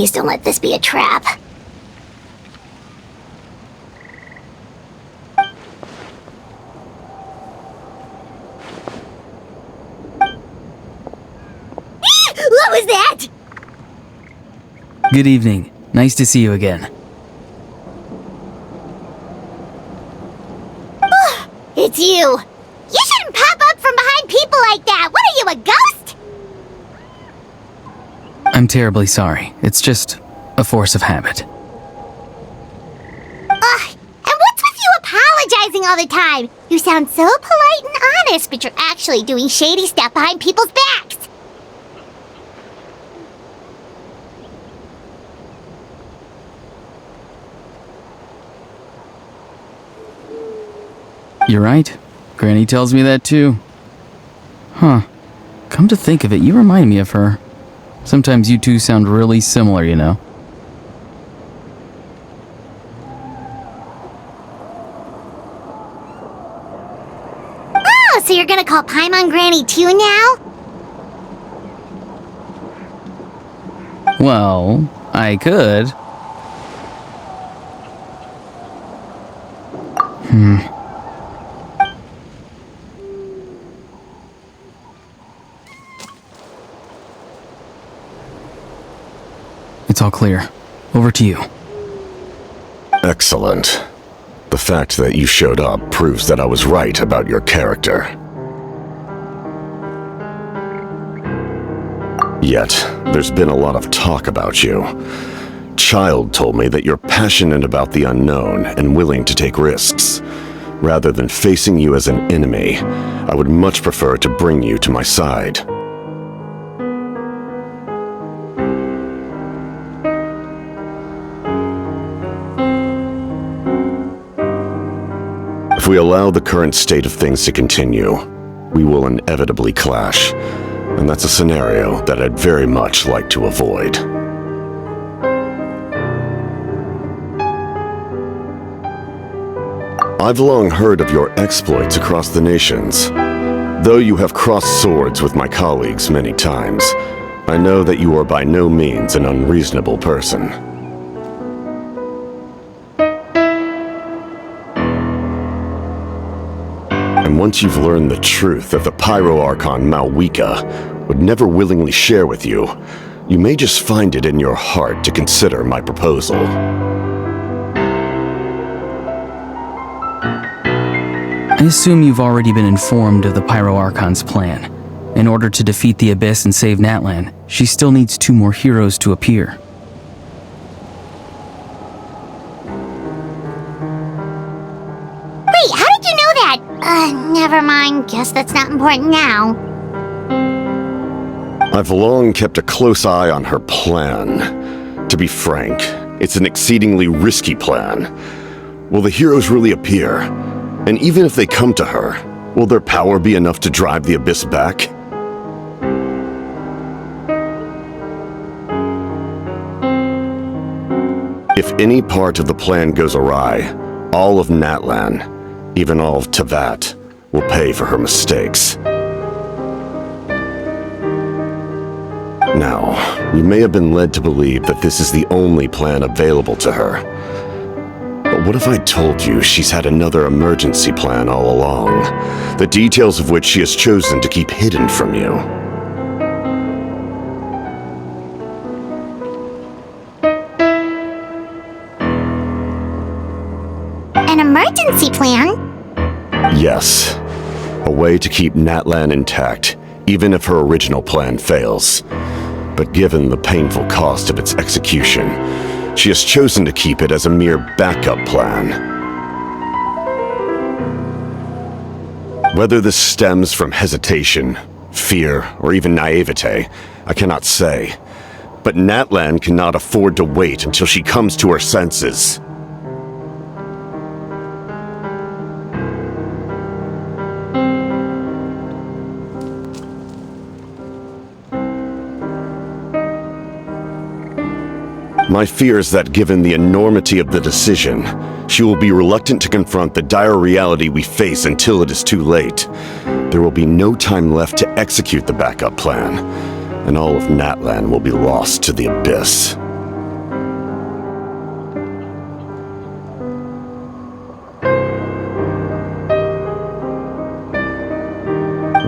Please don't let this be a trap. What was that? Good evening. Nice to see you again. It's you. You shouldn't pop up from behind people like that. What are you, a ghost? I'm terribly sorry. It's just a force of habit. And what's with you apologizing all the time? You sound so polite and honest, but you're actually doing shady stuff behind people's backs. You're right. Granny tells me that too. Huh. Come to think of it, you remind me of her. Sometimes you two sound really similar, you know. Oh, so you're gonna call Paimon Granny too now? Well, I could. It's all clear. Over to you. Excellent. The fact that you showed up proves that I was right about your character. Yet, there's been a lot of talk about you. Child told me that you're passionate about the unknown and willing to take risks. Rather than facing you as an enemy, I would much prefer to bring you to my side. If we allow the current state of things to continue, we will inevitably clash, and that's a scenario that I'd very much like to avoid. I've long heard of your exploits across the nations. Though you have crossed swords with my colleagues many times, I know that you are by no means an unreasonable person. And once you've learned the truth that the Pyro Archon Malwika would never willingly share with you, you may just find it in your heart to consider my proposal. I assume you've already been informed of the Pyro Archon's plan. In order to defeat the Abyss and save Natlan, she still needs 2 more heroes to appear. Wait, how did you know that? Never mind. Guess that's not important now. I've long kept a close eye on her plan. To be frank, it's an exceedingly risky plan. Will the heroes really appear? And even if they come to her, will their power be enough to drive the Abyss back? If any part of the plan goes awry, all of Natlan, even all of Teyvat, will pay for her mistakes. Now, you may have been led to believe that this is the only plan available to her. But what if I told you she's had another emergency plan all along, the details of which she has chosen to keep hidden from you? An emergency plan? Yes. A way to keep Natlan intact, even if her original plan fails. But given the painful cost of its execution, she has chosen to keep it as a mere backup plan. Whether this stems from hesitation, fear, or even naivete, I cannot say. But Natlan cannot afford to wait until she comes to her senses. My fear is that given the enormity of the decision, she will be reluctant to confront the dire reality we face until it is too late. There will be no time left to execute the backup plan, and all of Natlan will be lost to the Abyss.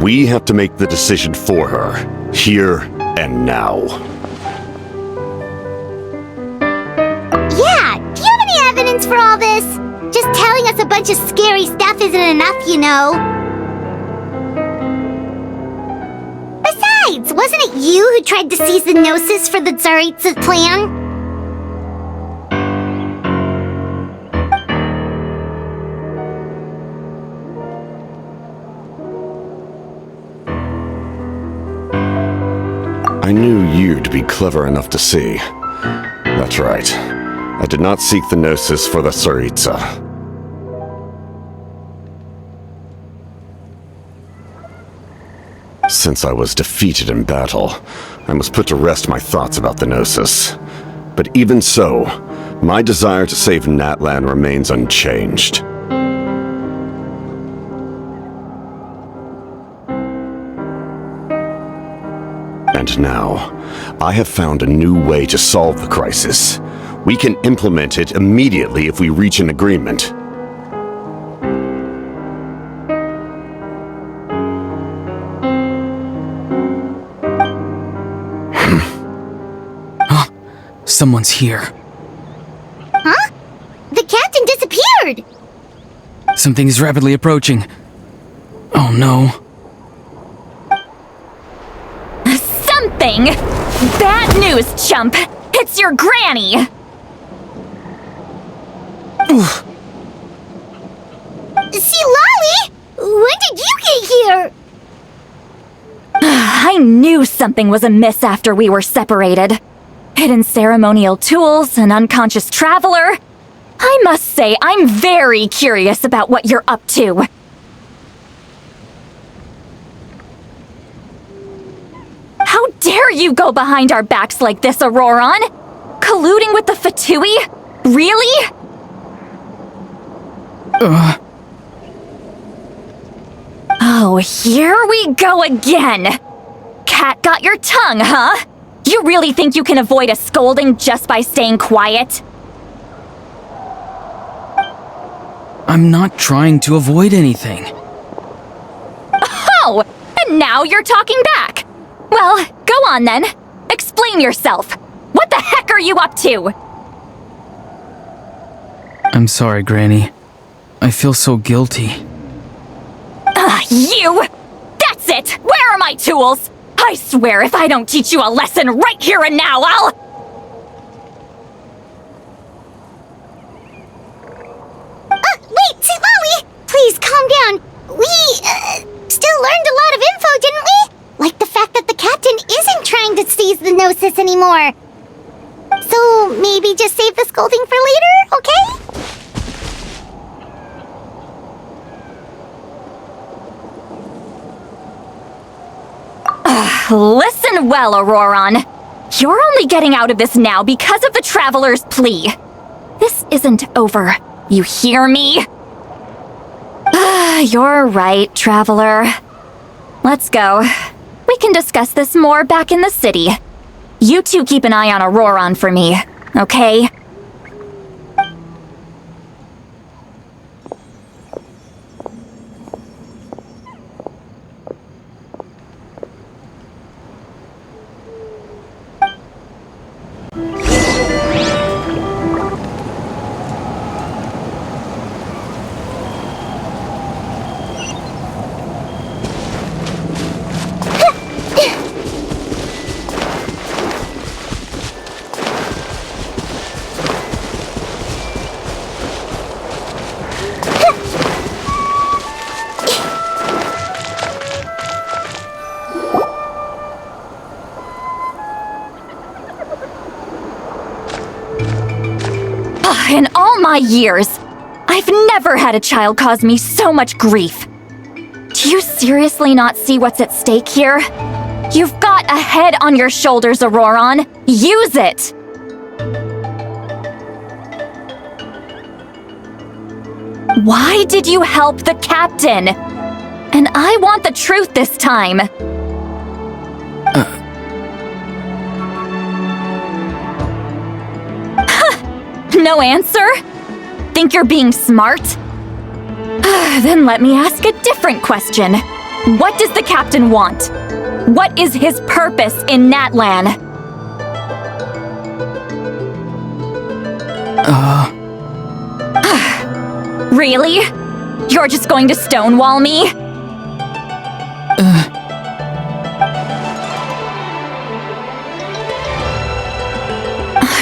We have to make the decision for her, here and now. Yeah, do you have any evidence for all this? Just telling us a bunch of scary stuff isn't enough, you know. Besides, wasn't it you who tried to seize the Gnosis for the Tsaritsa's plan? I knew you'd be clever enough to see. That's right. I did not seek the Gnosis for the Tsaritsa. Since I was defeated in battle, I must put to rest my thoughts about the Gnosis. But even so, my desire to save Natlan remains unchanged. And now, I have found a new way to solve the crisis. We can implement it immediately if we reach an agreement. Someone's here. Huh? The captain disappeared! Something is rapidly approaching. Oh no. Something? Bad news, chump! It's your granny! See, Lolly! When did you get here? I knew something was amiss after we were separated. Hidden ceremonial tools, an unconscious traveler. I must say, I'm very curious about what you're up to. How dare you go behind our backs like this, Auroron? Colluding with the Fatui? Really? Oh, here we go again. Cat got your tongue, huh? You really think you can avoid a scolding just by staying quiet? I'm not trying to avoid anything. Oh, and now you're talking back. Well, go on then. Explain yourself. What the heck are you up to? I'm sorry, Granny. I feel so guilty. You! That's it! Where are my tools? I swear if I don't teach you a lesson right here and now, I'll... Wait, see, Lolly! Please, calm down. We, still learned a lot of info, didn't we? Like the fact that the captain isn't trying to seize the Gnosis anymore. So, maybe just save the scolding for later, okay? Listen well, Auroron. You're only getting out of this now because of the Traveler's plea. This isn't over. You hear me? You're right, Traveler. Let's go. We can discuss this more back in the city. You two keep an eye on Auroron for me, okay? In all my years, I've never had a child cause me so much grief. Do you seriously not see what's at stake here? You've got a head on your shoulders, Auroron. Use it! Why did you help the captain? And I want the truth this time. No answer? Think you're being smart? Then let me ask a different question. What does the captain want? What is his purpose in Natlan? Really? You're just going to stonewall me?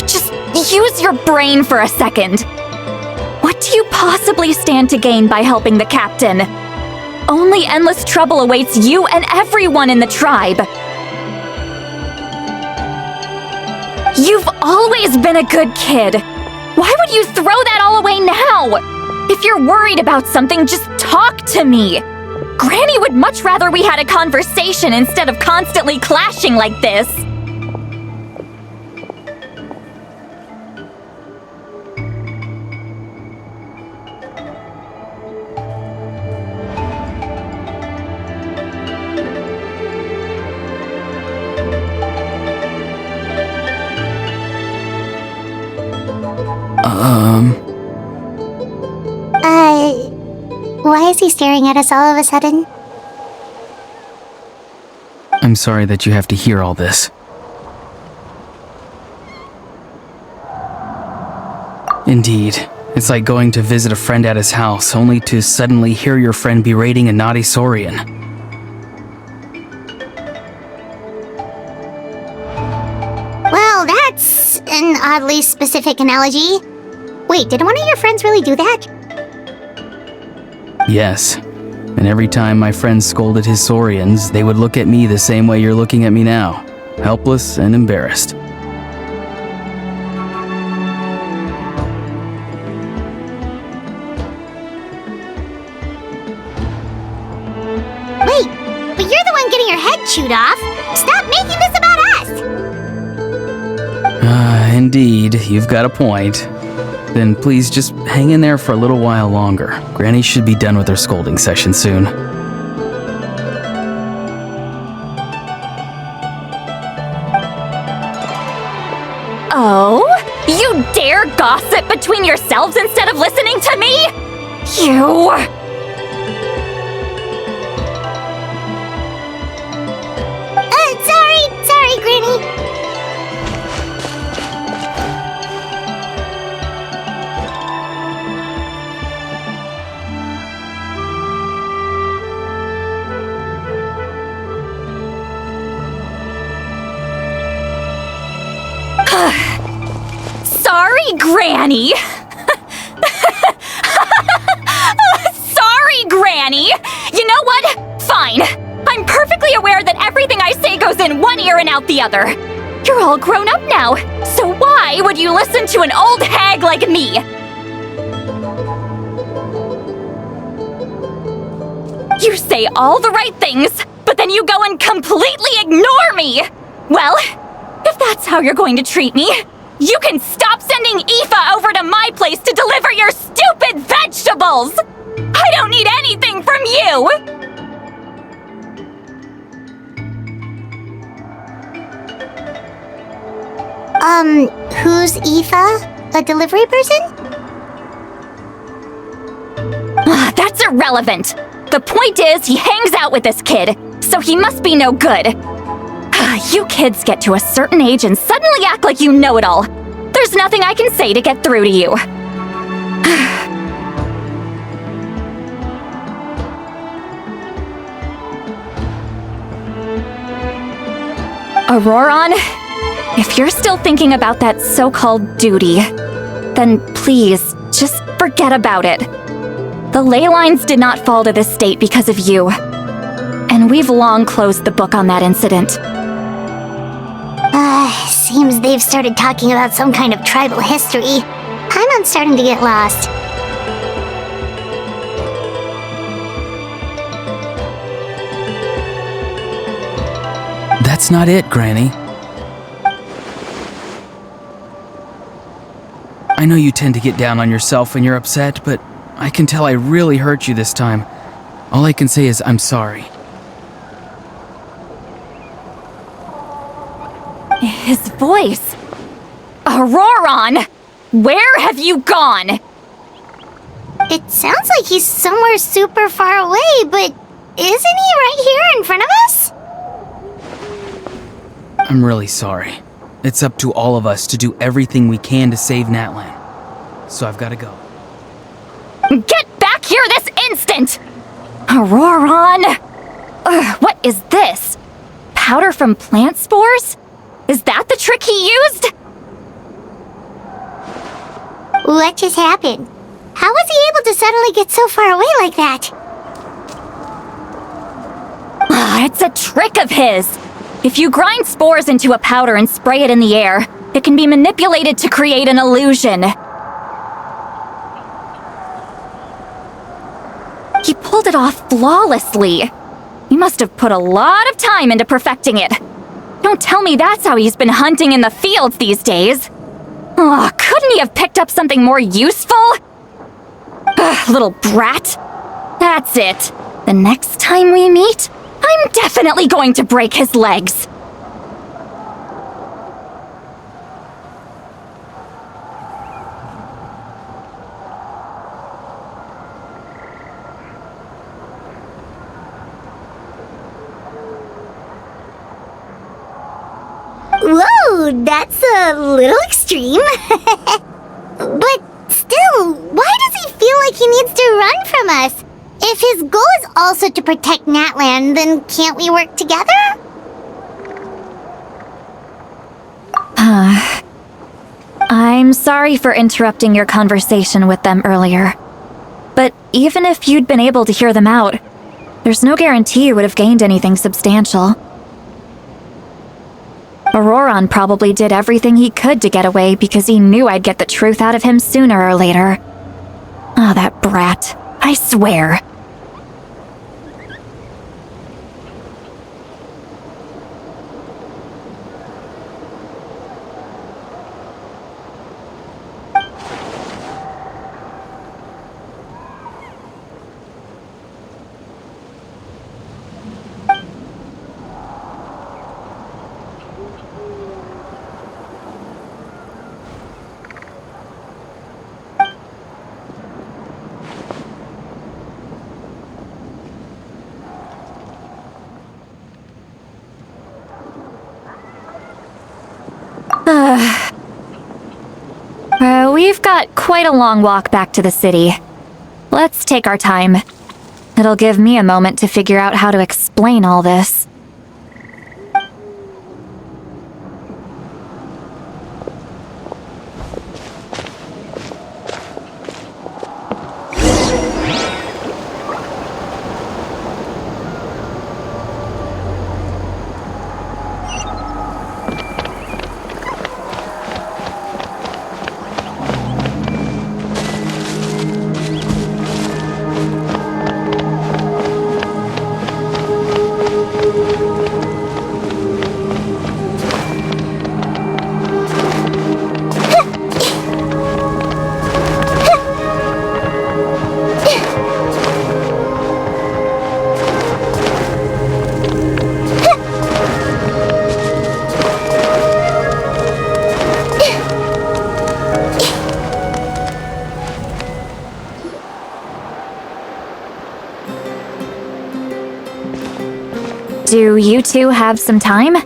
Just use your brain for a second. What do you possibly stand to gain by helping the captain? Only endless trouble awaits you and everyone in the tribe. You've always been a good kid. Why would you throw that all away now? If you're worried about something, just talk to me. Granny would much rather we had a conversation instead of constantly clashing like this. Why is he staring at us all of a sudden? I'm sorry that you have to hear all this. Indeed, it's like going to visit a friend at his house, only to suddenly hear your friend berating a naughty Saurian. Well, that's an oddly specific analogy. Wait, did one of your friends really do that? Yes, and every time my friends scolded his Saurians, they would look at me the same way you're looking at me now, helpless and embarrassed. Wait, but you're the one getting your head chewed off. Stop making this about us! Indeed, you've got a point. Then please just hang in there for a little while longer. Granny should be done with her scolding session soon. Oh? You dare gossip between yourselves instead of listening to me? You... Sorry, Granny. Sorry, Granny! Sorry, Granny! You know what? Fine. I'm perfectly aware that everything I say goes in one ear and out the other. You're all grown up now, so why would you listen to an old hag like me? You say all the right things, but then you go and completely ignore me! Well, if that's how you're going to treat me, you can stop sending Aoife over to my place to deliver your stupid vegetables! I don't need anything from you! Who's Aoife? A delivery person? That's irrelevant. The point is, he hangs out with this kid, so he must be no good. You kids get to a certain age and suddenly act like you know it all. There's nothing I can say to get through to you. Auroron, if you're still thinking about that so-called duty, then please, just forget about it. The ley lines did not fall to this state because of you. And we've long closed the book on that incident. Seems they've started talking about some kind of tribal history. I'm starting to get lost. That's not it, Granny. I know you tend to get down on yourself when you're upset, but I can tell I really hurt you this time. All I can say is I'm sorry. His voice. Auroron! Where have you gone? It sounds like he's somewhere super far away, but Isn't he right here in front of us? I'm really sorry. It's up to all of us to do everything we can to save Natlan. So I've gotta go. Get back here this instant! Auroron! What is this? Powder from plant spores? Is that the trick he used? What just happened? How was he able to suddenly get so far away like that? It's a trick of his. If you grind spores into a powder and spray it in the air, it can be manipulated to create an illusion. He pulled it off flawlessly. He must have put a lot of time into perfecting it. Don't tell me that's how he's been hunting in the fields these days. Oh, couldn't he have picked up something more useful? Little brat. That's it. The next time we meet, I'm definitely going to break his legs. Whoa, that's a little extreme. But still, why does he feel like he needs to run from us? If his goal is also to protect Natlan, then can't we work together? I'm sorry for interrupting your conversation with them earlier. But even if you'd been able to hear them out, there's no guarantee you would have gained anything substantial. Auroron probably did everything he could to get away because he knew I'd get the truth out of him sooner or later. Oh, that brat. I swear. We've got quite a long walk back to the city. Let's take our time. It'll give me a moment to figure out how to explain all this. Do you two have some time?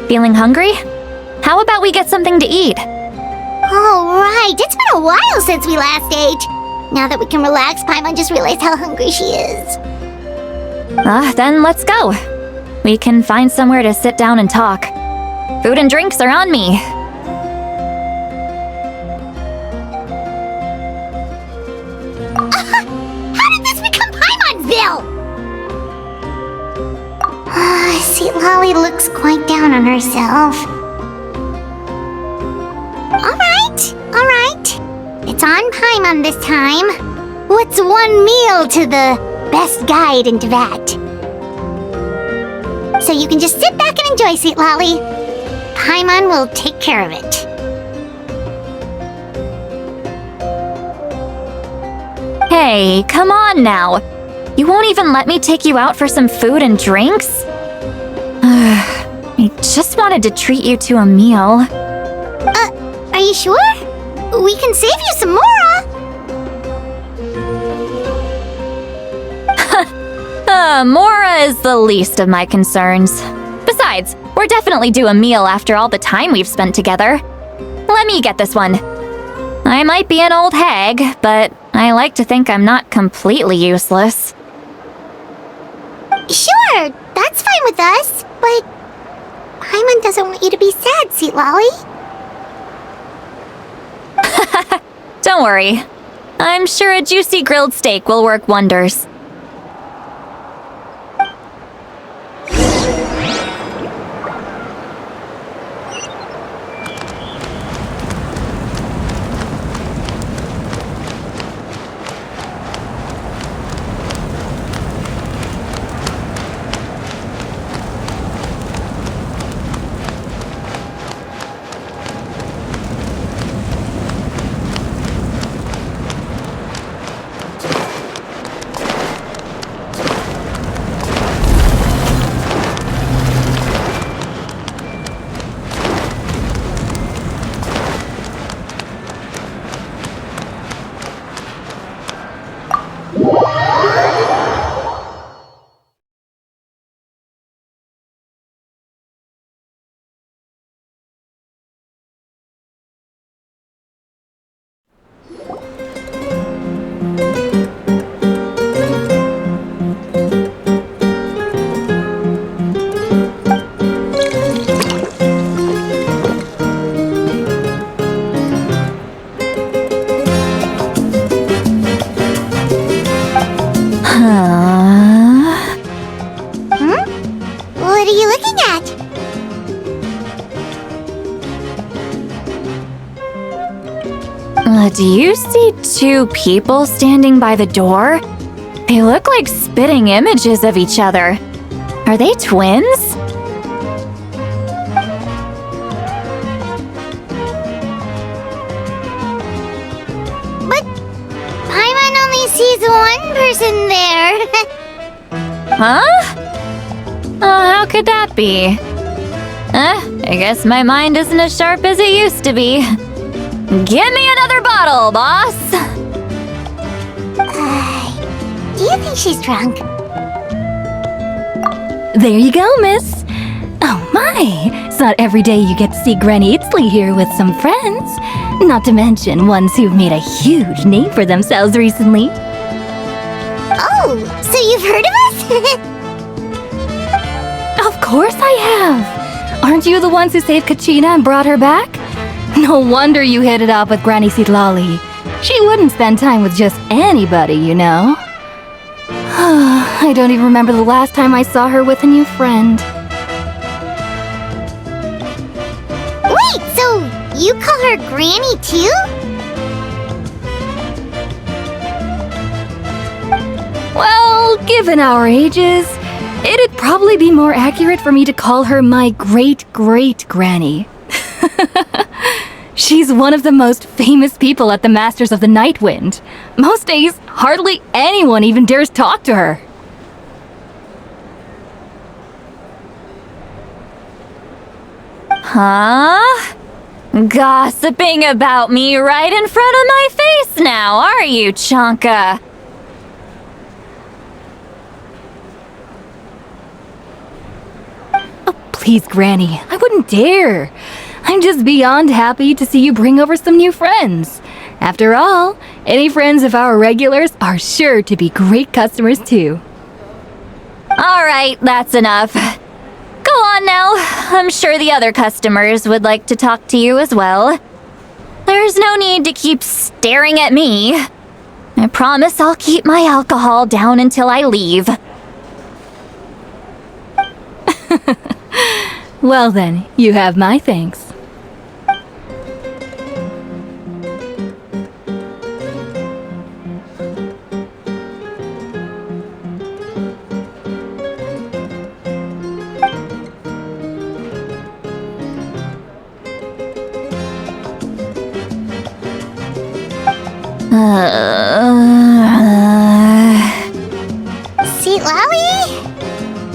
Feeling hungry? How about we get something to eat? Oh, right. It's been a while since we last ate. Now that we can relax, Paimon just realized how hungry she is. Then let's go. We can find somewhere to sit down and talk. Food and drinks are on me. How did this become Paimon'sville? See, Lolly looks quite down on herself. Alright. It's on Paimon this time. What's one meal to the best guide into that? So you can just sit back and enjoy, sweet Lolly. Paimon will take care of it. Hey, come on now. You won't even let me take you out for some food and drinks? I just wanted to treat you to a meal. Are you sure? We can save you some more, Mora is the least of my concerns. Besides, we're definitely due a meal after all the time we've spent together. Let me get this one. I might be an old hag, but I like to think I'm not completely useless. Sure, that's fine with us, but Paimon doesn't want you to be sad, Sweet Lolly. Don't worry. I'm sure a juicy grilled steak will work wonders. What are you looking at? Do you see two people standing by the door? They look like spitting images of each other. Are they twins? But Paimon only sees one person there. Huh? How could that be? I guess my mind isn't as sharp as it used to be. Give me another bottle, boss! Do you think she's drunk? There you go, miss. Oh my, it's not every day you get to see Granny Itzley here with some friends. Not to mention ones who've made a huge name for themselves recently. Oh, so you've heard of us? Of course I have. Aren't you the ones who saved Kachina and brought her back? No wonder you hit it off with Granny Sitlali. She wouldn't spend time with just anybody, you know. I don't even remember the last time I saw her with a new friend. Wait, so you call her Granny too? Well, given our ages, it'd probably be more accurate for me to call her my great-great-granny. She's one of the most famous people at the Masters of the Night Wind. Most days, hardly anyone even dares talk to her. Huh? Gossiping about me right in front of my face now, are you, Chonka? Oh, please, Granny, I wouldn't dare. I'm just beyond happy to see you bring over some new friends. After all, any friends of our regulars are sure to be great customers too. All right, that's enough. Go on now. I'm sure the other customers would like to talk to you as well. There's no need to keep staring at me. I promise I'll keep my alcohol down until I leave. Well then, you have my thanks. Seat Lolly?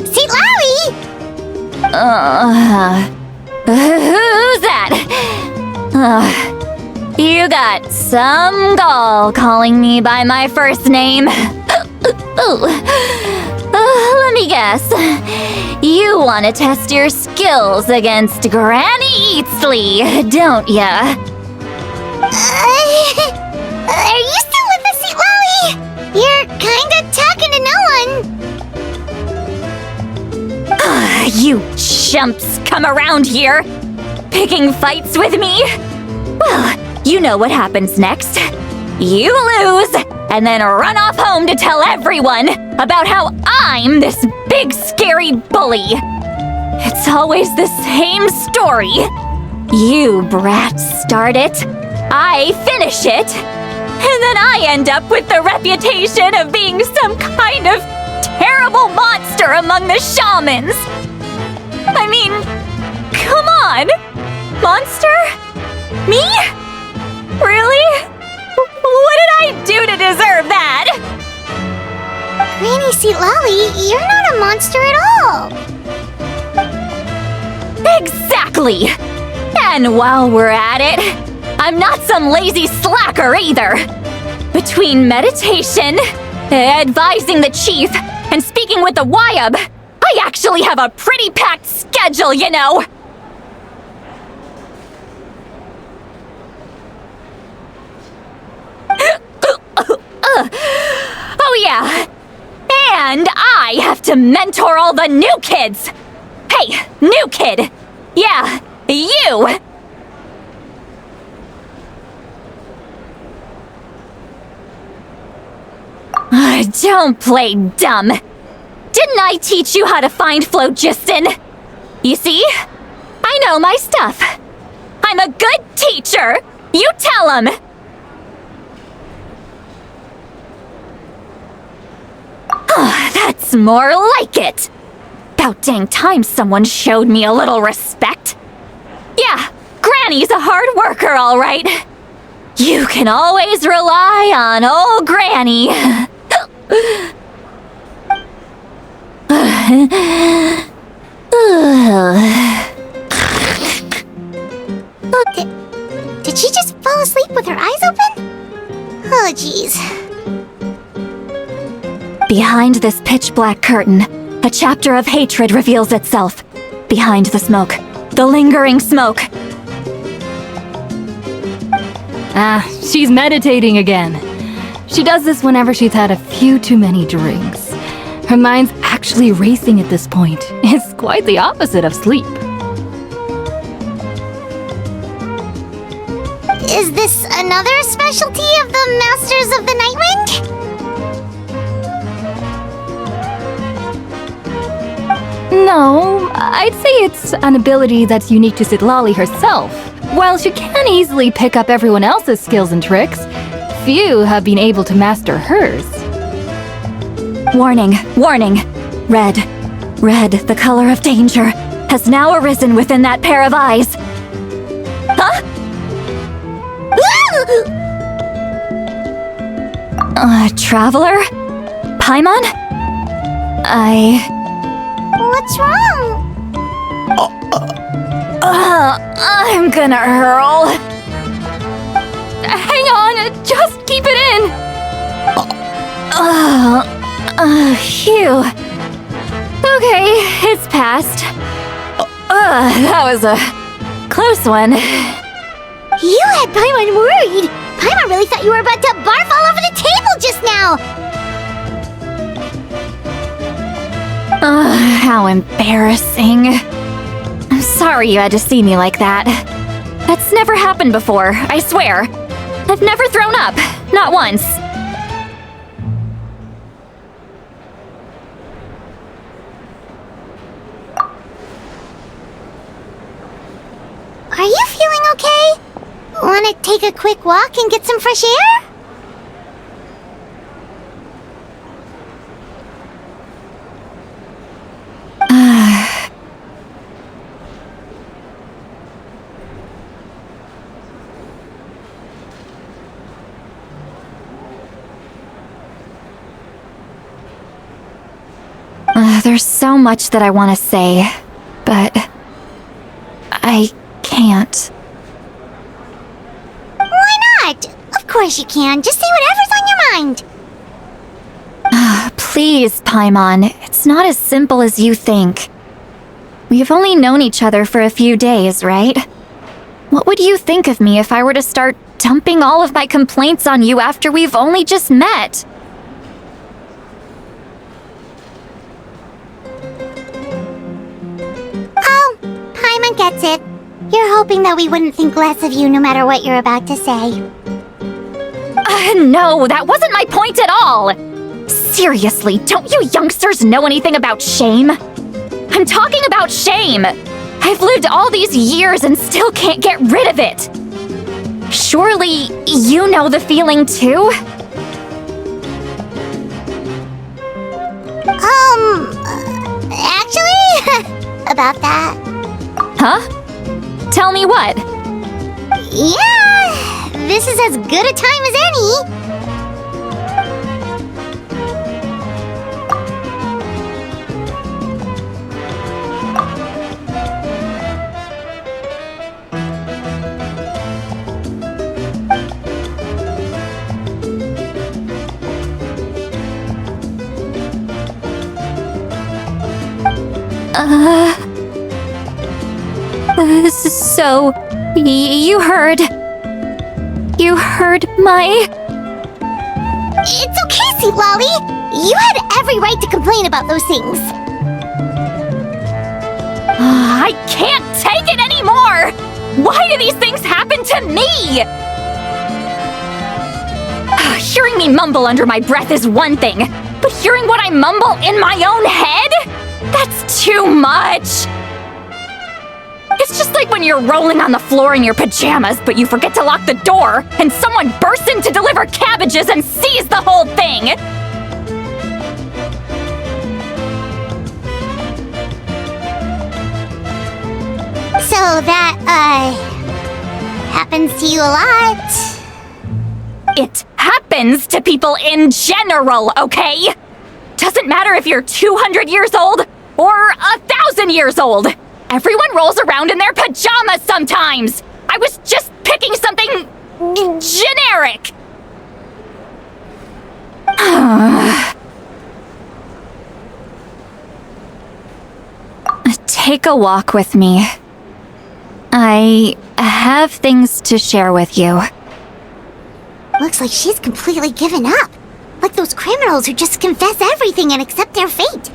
Seat Lolly? Who's that? You got some gall calling me by my first name. Let me guess. You want to test your skills against Granny Eatsley, don't ya? Are you still with us, Sweet Lolly? You're kinda talking to no one. You chumps come around here, picking fights with me? Well, you know what happens next. You lose, and then run off home to tell everyone about how I'm this big scary bully. It's always the same story. You brats start it, I finish it, and then I end up with the reputation of being some kind of terrible monster among the shamans. I mean, come on! Monster? Me? Really? What did I do to deserve that? Granny Sweet Lolly, you're not a monster at all. Exactly! And while we're at it, I'm not some lazy slacker either. Between meditation, advising the chief, and speaking with the Wyab, I actually have a pretty packed schedule, you know! Oh yeah! And I have to mentor all the new kids! Hey, new kid! Yeah, you! Don't play dumb! Didn't I teach you how to find phlogiston? You see? I know my stuff. I'm a good teacher! You tell him! That's more like it! About dang time someone showed me a little respect. Yeah, Granny's a hard worker, all right. You can always rely on old Granny. Did she just fall asleep with her eyes open? Oh, jeez. Behind this pitch-black curtain, a chapter of hatred reveals itself. Behind the smoke, the lingering smoke. She's meditating again. She does this whenever she's had a few too many drinks. Her mind's actually racing at this point. It's quite the opposite of sleep. Is this another specialty of the Masters of the Nightwind? No, I'd say it's an ability that's unique to Citlali herself. While she can easily pick up everyone else's skills and tricks, few have been able to master hers. Warning, warning. Red, the color of danger, has now arisen within that pair of eyes. Huh? Traveler? Paimon? What's wrong? I'm gonna hurl. Hang on, just keep it in! Phew. Okay, it's passed. That was a close one. You had Paimon worried. Paimon really thought you were about to barf all over the table just now. How embarrassing. I'm sorry you had to see me like that. That's never happened before, I swear. I've never thrown up, not once. Are you feeling okay? Want to take a quick walk and get some fresh air? There's so much that I want to say, but I can't. Why not? Of course you can. Just say whatever's on your mind. Please, Paimon, it's not as simple as you think. We've only known each other for a few days, right? What would you think of me if I were to start dumping all of my complaints on you after we've only just met? Oh, Paimon gets it. You're hoping that we wouldn't think less of you no matter what you're about to say. No, that wasn't my point at all! Seriously, don't you youngsters know anything about shame? I'm talking about shame! I've lived all these years and still can't get rid of it! Surely, you know the feeling too? Actually, about that. Huh? Tell me what? Yeah, this is as good a time as any. So, you heard my... It's okay, Sweet Lolly. You had every right to complain about those things. I can't take it anymore! Why do these things happen to me? Hearing me mumble under my breath is one thing, but hearing what I mumble in my own head? That's too much! It's just like when you're rolling on the floor in your pajamas, but you forget to lock the door, and someone bursts in to deliver cabbages and sees the whole thing! So that, happens to you a lot? It happens to people in general, okay? Doesn't matter if you're 200 years old or 1,000 years old. Everyone rolls around in their pajamas sometimes. I was just picking something generic. Take a walk with me. I have things to share with you. Looks like she's completely given up. Like those criminals who just confess everything and accept their fate.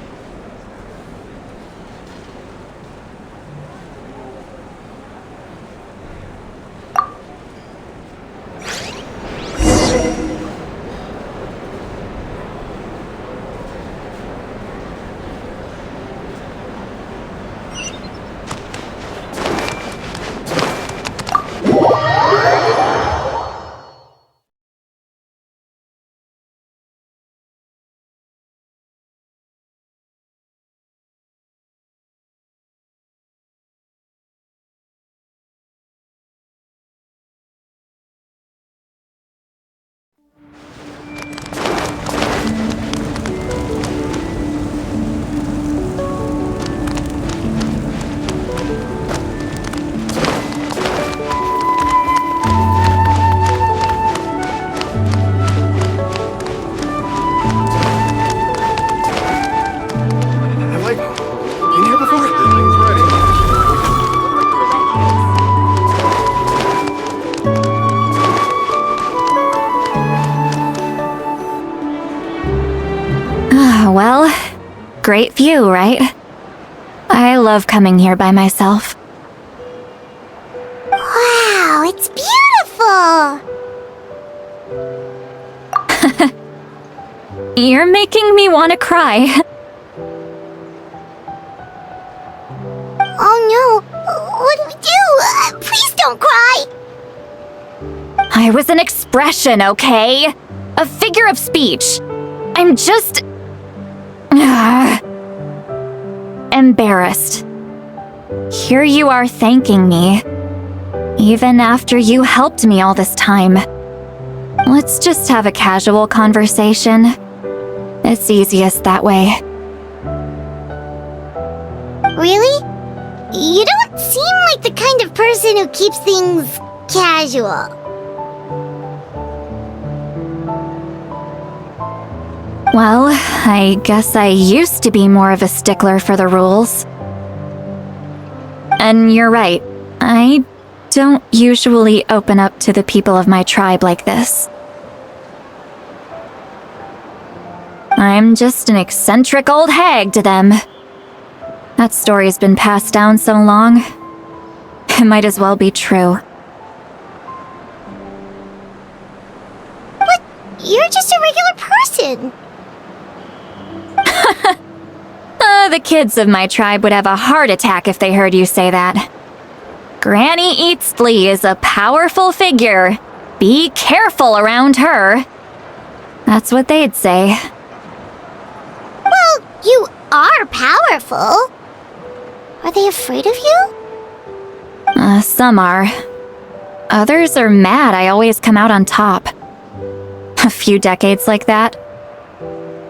Well, great view, right? I love coming here by myself. Wow, it's beautiful! You're making me want to cry. Oh no, what do we do? Please don't cry! I was an expression, okay? A figure of speech. I'm just... embarrassed. Here you are thanking me, even after you helped me all this time. Let's just have a casual conversation. It's easiest that way. Really? You don't seem like the kind of person who keeps things casual. Well, I guess I used to be more of a stickler for the rules. And you're right, I don't usually open up to the people of my tribe like this. I'm just an eccentric old hag to them. That story's been passed down so long, it might as well be true. But you're just a regular person. The kids of my tribe would have a heart attack if they heard you say that. Granny Eatsley is a powerful figure. Be careful around her. That's what they'd say. Well, you are powerful. Are they afraid of you? Some are. Others are mad I always come out on top. A few decades like that,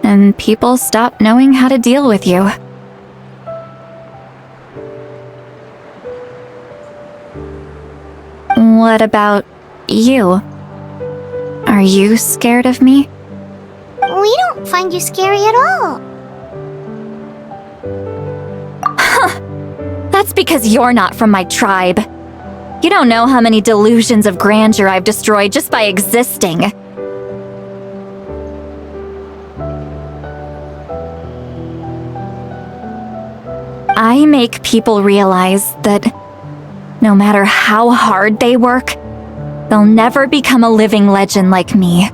and people stop knowing how to deal with you. What about you? Are you scared of me? We don't find you scary at all. That's because you're not from my tribe. You don't know how many delusions of grandeur I've destroyed just by existing. I make people realize that no matter how hard they work, they'll never become a living legend like me.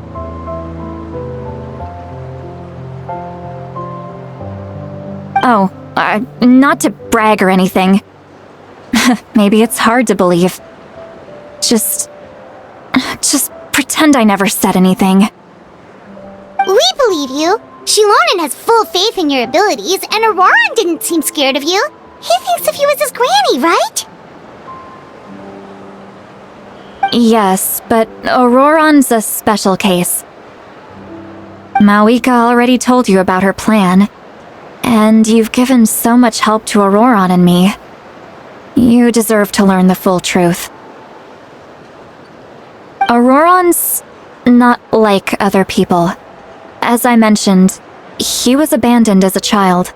Oh, not to brag or anything. Maybe it's hard to believe. Just pretend I never said anything. We believe you. Shilonen has full faith in your abilities, and Auroran didn't seem scared of you. He thinks of you as his granny, right? Yes, but Auroran's a special case. Mawika already told you about her plan, and you've given so much help to Auroran and me. You deserve to learn the full truth. Auroran's not like other people. As I mentioned, he was abandoned as a child.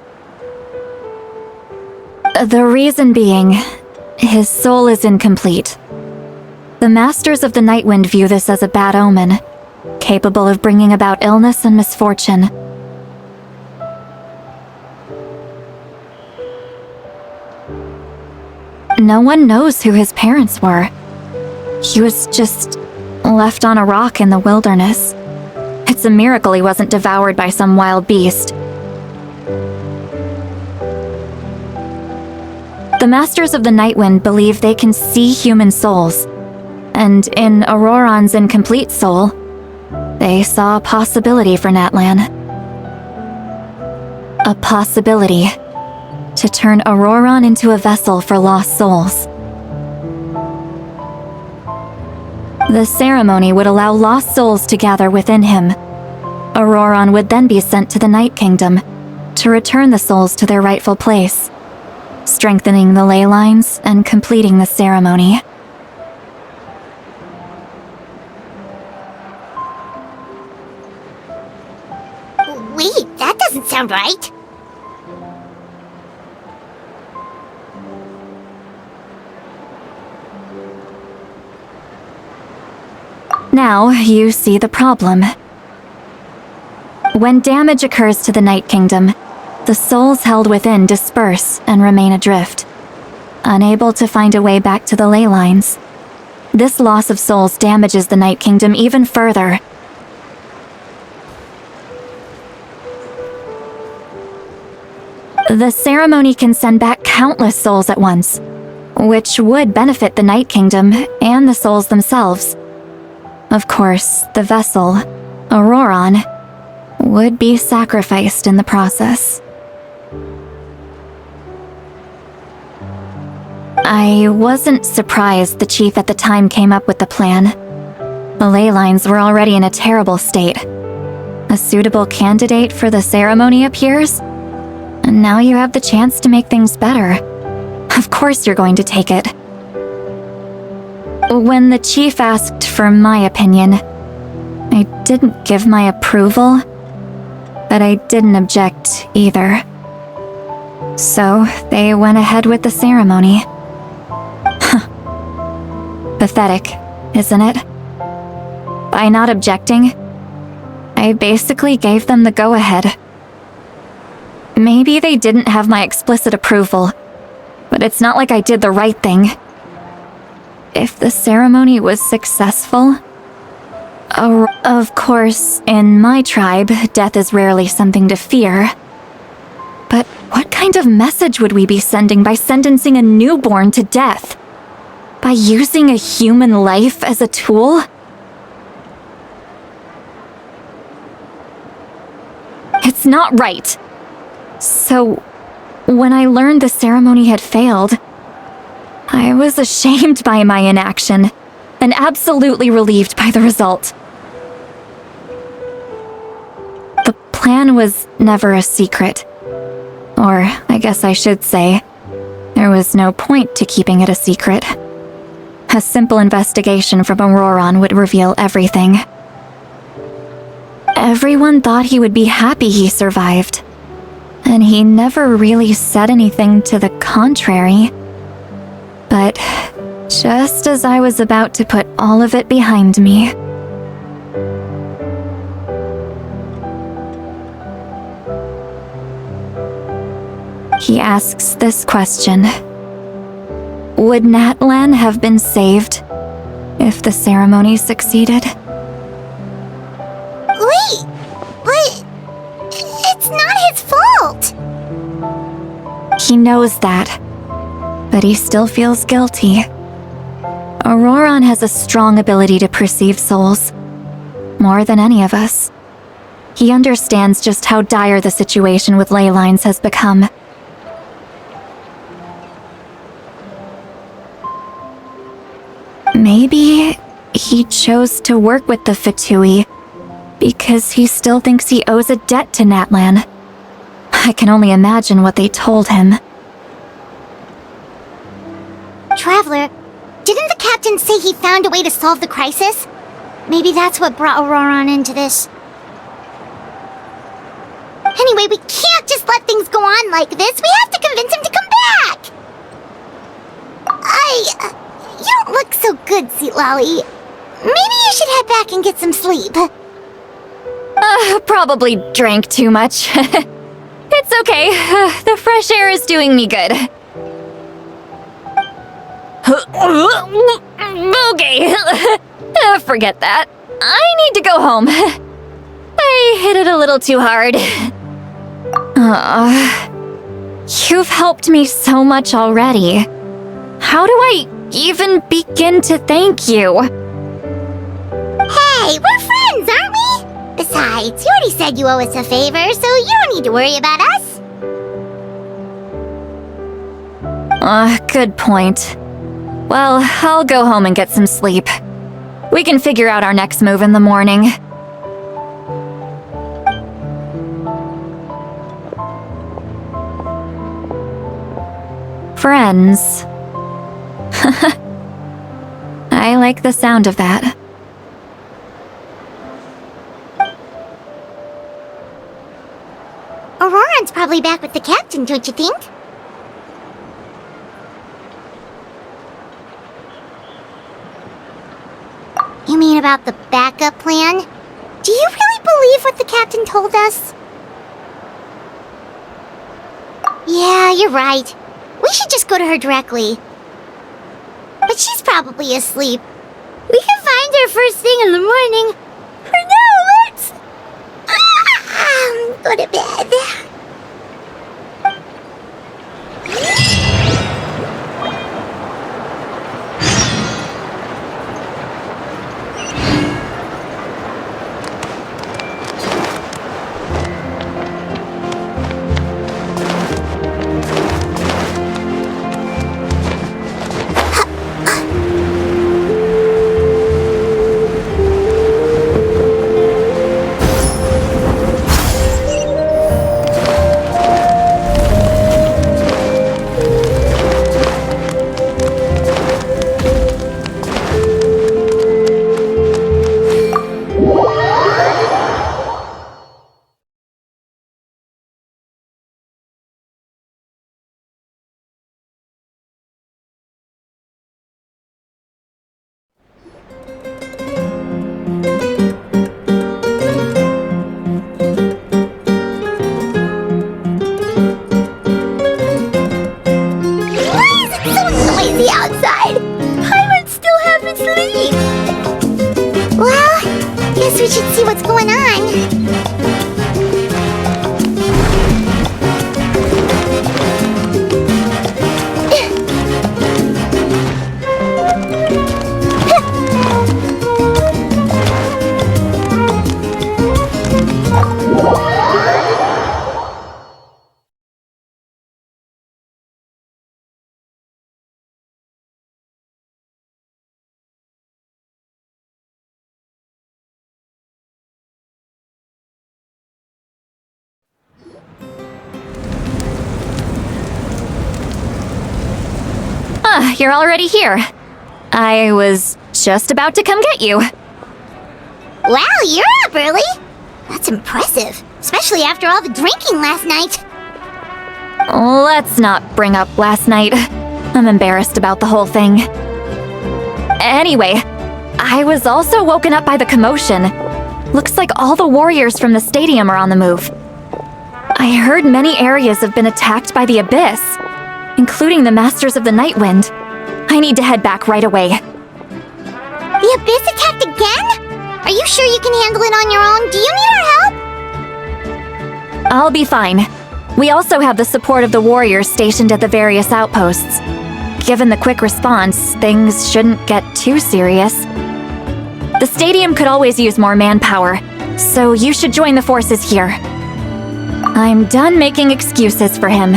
The reason being, his soul is incomplete. The Masters of the Nightwind view this as a bad omen, capable of bringing about illness and misfortune. No one knows who his parents were. He was just left on a rock in the wilderness. It's a miracle he wasn't devoured by some wild beast. The Masters of the Nightwind believe they can see human souls, and in Auroran's incomplete soul, they saw a possibility for Natlan. A possibility to turn Auroran into a vessel for lost souls. The ceremony would allow lost souls to gather within him. Auroran would then be sent to the Night Kingdom to return the souls to their rightful place, strengthening the ley lines and completing the ceremony. Wait, that doesn't sound right. Now you see the problem. When damage occurs to the Night Kingdom, the souls held within disperse and remain adrift, unable to find a way back to the ley lines. This loss of souls damages the Night Kingdom even further. The ceremony can send back countless souls at once, which would benefit the Night Kingdom and the souls themselves. Of course, the vessel, Auroran, would be sacrificed in the process. I wasn't surprised the chief at the time came up with the plan. The ley lines were already in a terrible state. A suitable candidate for the ceremony appears, and now you have the chance to make things better. Of course you're going to take it. When the chief asked for my opinion, I didn't give my approval. but I didn't object either. So they went ahead with the ceremony. Pathetic, isn't it? By not objecting, I basically gave them the go-ahead. Maybe they didn't have my explicit approval, but it's not like I did the right thing. If the ceremony was successful... Of course, in my tribe, death is rarely something to fear. But what kind of message would we be sending by sentencing a newborn to death? By using a human life as a tool? It's not right. So, when I learned the ceremony had failed, I was ashamed by my inaction, and absolutely relieved by the result. The plan was never a secret. Or, I guess I should say, there was no point to keeping it a secret. A simple investigation from Auroran would reveal everything. Everyone thought he would be happy he survived, and he never really said anything to the contrary. But just as I was about to put all of it behind me, he asks this question. Would Natlan have been saved if the ceremony succeeded? Wait, but it's not his fault. He knows that, but he still feels guilty. Auroran has a strong ability to perceive souls, more than any of us. He understands just how dire the situation with ley lines has become. Maybe he chose to work with the Fatui because he still thinks he owes a debt to Natlan. I can only imagine what they told him. Traveler, didn't the captain say he found a way to solve the crisis? Maybe that's what brought Auroran into this. Anyway, we can't just let things go on like this. We have to convince him to come back! You don't look so good, Seatlolly. Maybe you should head back and get some sleep. Probably drank too much. It's okay. The fresh air is doing me good. Okay. Forget that. I need to go home. I hit it a little too hard. You've helped me so much already. How do I even begin to thank you? Hey, we're friends, aren't we? Besides, you already said you owe us a favor, so you don't need to worry about us. Good point. Well, I'll go home and get some sleep. We can figure out our next move in the morning. Friends. I like the sound of that. Auroran's probably back with the captain, don't you think? You mean about the backup plan? Do you really believe what the captain told us? Yeah, you're right. We should just go to her directly. But she's probably asleep. We can find her first thing in the morning. For now, let's... go to bed. Guess we should see what's going on. Ah, you're already here. I was just about to come get you. Wow, you're up early. That's impressive, especially after all the drinking last night. Let's not bring up last night. I'm embarrassed about the whole thing. Anyway, I was also woken up by the commotion. Looks like all the warriors from the stadium are on the move. I heard many areas have been attacked by the Abyss, including the Masters of the Nightwind. I need to head back right away. The Abyss attacked again? Are you sure you can handle it on your own? Do you need our help? I'll be fine. We also have the support of the warriors stationed at the various outposts. Given the quick response, things shouldn't get too serious. The stadium could always use more manpower, so you should join the forces here. I'm done making excuses for him.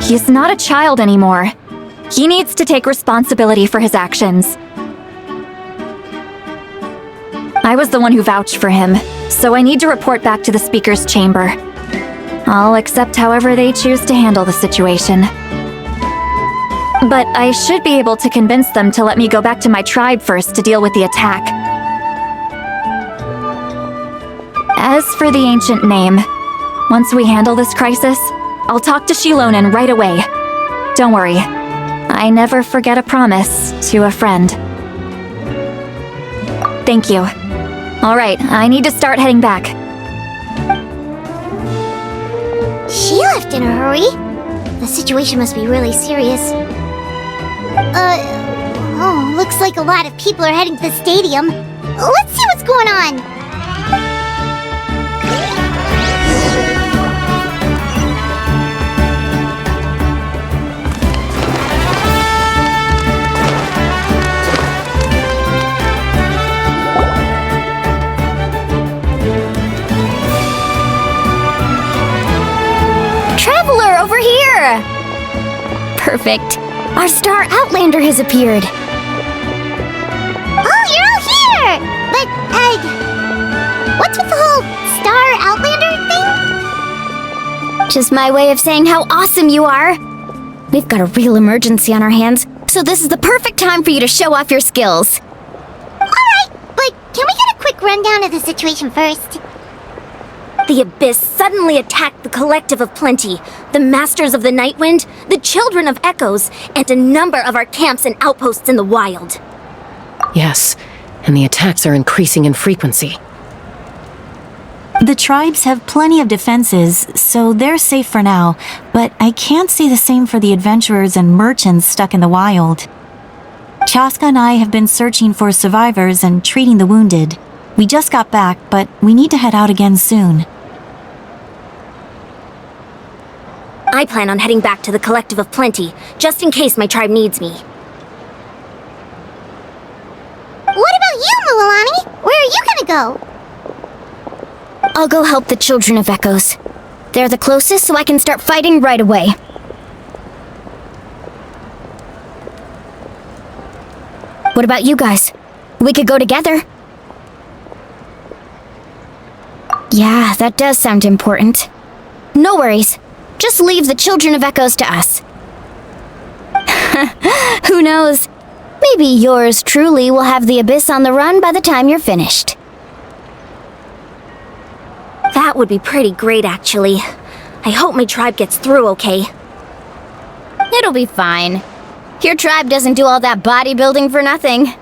He's not a child anymore. He needs to take responsibility for his actions. I was the one who vouched for him, so I need to report back to the Speaker's chamber. I'll accept however they choose to handle the situation. But I should be able to convince them to let me go back to my tribe first to deal with the attack. As for the ancient name, once we handle this crisis, I'll talk to Shilonen right away. Don't worry, I never forget a promise to a friend. Thank you. All right, I need to start heading back. She left in a hurry. The situation must be really serious. Looks like a lot of people are heading to the stadium. Let's see what's going on. Traveler, over here! Perfect. Our star Outlander has appeared. Oh, you're all here! But, what's with the whole Star Outlander thing? Just my way of saying how awesome you are. We've got a real emergency on our hands, so this is the perfect time for you to show off your skills. Alright, but can we get a quick rundown of the situation first? The Abyss suddenly attacked the Collective of Plenty, the Masters of the Nightwind, the Children of Echoes, and a number of our camps and outposts in the wild. Yes, and the attacks are increasing in frequency. The tribes have plenty of defenses, so they're safe for now, but I can't say the same for the adventurers and merchants stuck in the wild. Chaska and I have been searching for survivors and treating the wounded. We just got back, but we need to head out again soon. I plan on heading back to the Collective of Plenty, just in case my tribe needs me. What about you, Mualani? Where are you gonna go? I'll go help the Children of Echoes. They're the closest, so I can start fighting right away. What about you guys? We could go together. Yeah, that does sound important. No worries. Just leave the Children of Echoes to us. Who knows? Maybe yours truly will have the Abyss on the run by the time you're finished. That would be pretty great, actually. I hope my tribe gets through okay. It'll be fine. Your tribe doesn't do all that bodybuilding for nothing.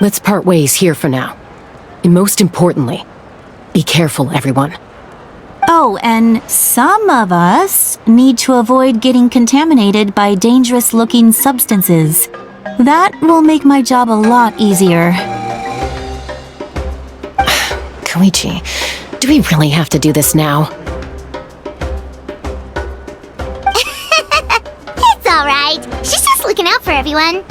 Let's part ways here for now. And most importantly, be careful, everyone. Oh, and some of us need to avoid getting contaminated by dangerous-looking substances. That will make my job a lot easier. Koichi, do we really have to do this now? It's alright. She's just looking out for everyone.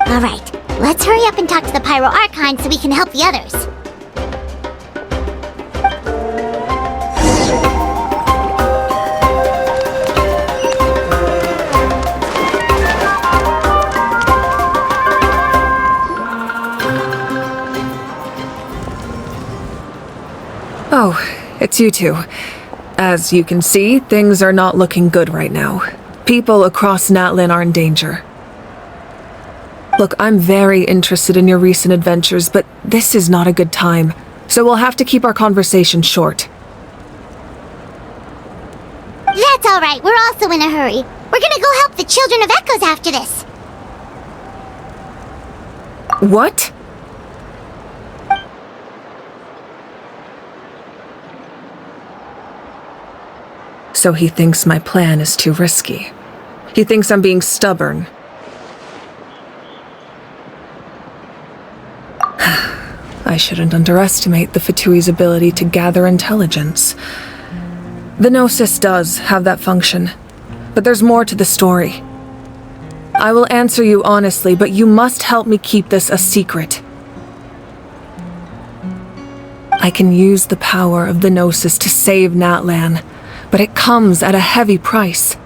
Alright, let's hurry up and talk to the Pyro Archon so we can help the others. Oh, it's you two. As you can see, things are not looking good right now. People across Natla are in danger. Look, I'm very interested in your recent adventures, but this is not a good time, so we'll have to keep our conversation short. That's alright, we're also in a hurry. We're gonna go help the Children of Echoes after this. What? So he thinks my plan is too risky. He thinks I'm being stubborn. I shouldn't underestimate the Fatui's ability to gather intelligence. The Gnosis does have that function, but there's more to the story. I will answer you honestly, but you must help me keep this a secret. I can use the power of the Gnosis to save Natlan, but it comes at a heavy price.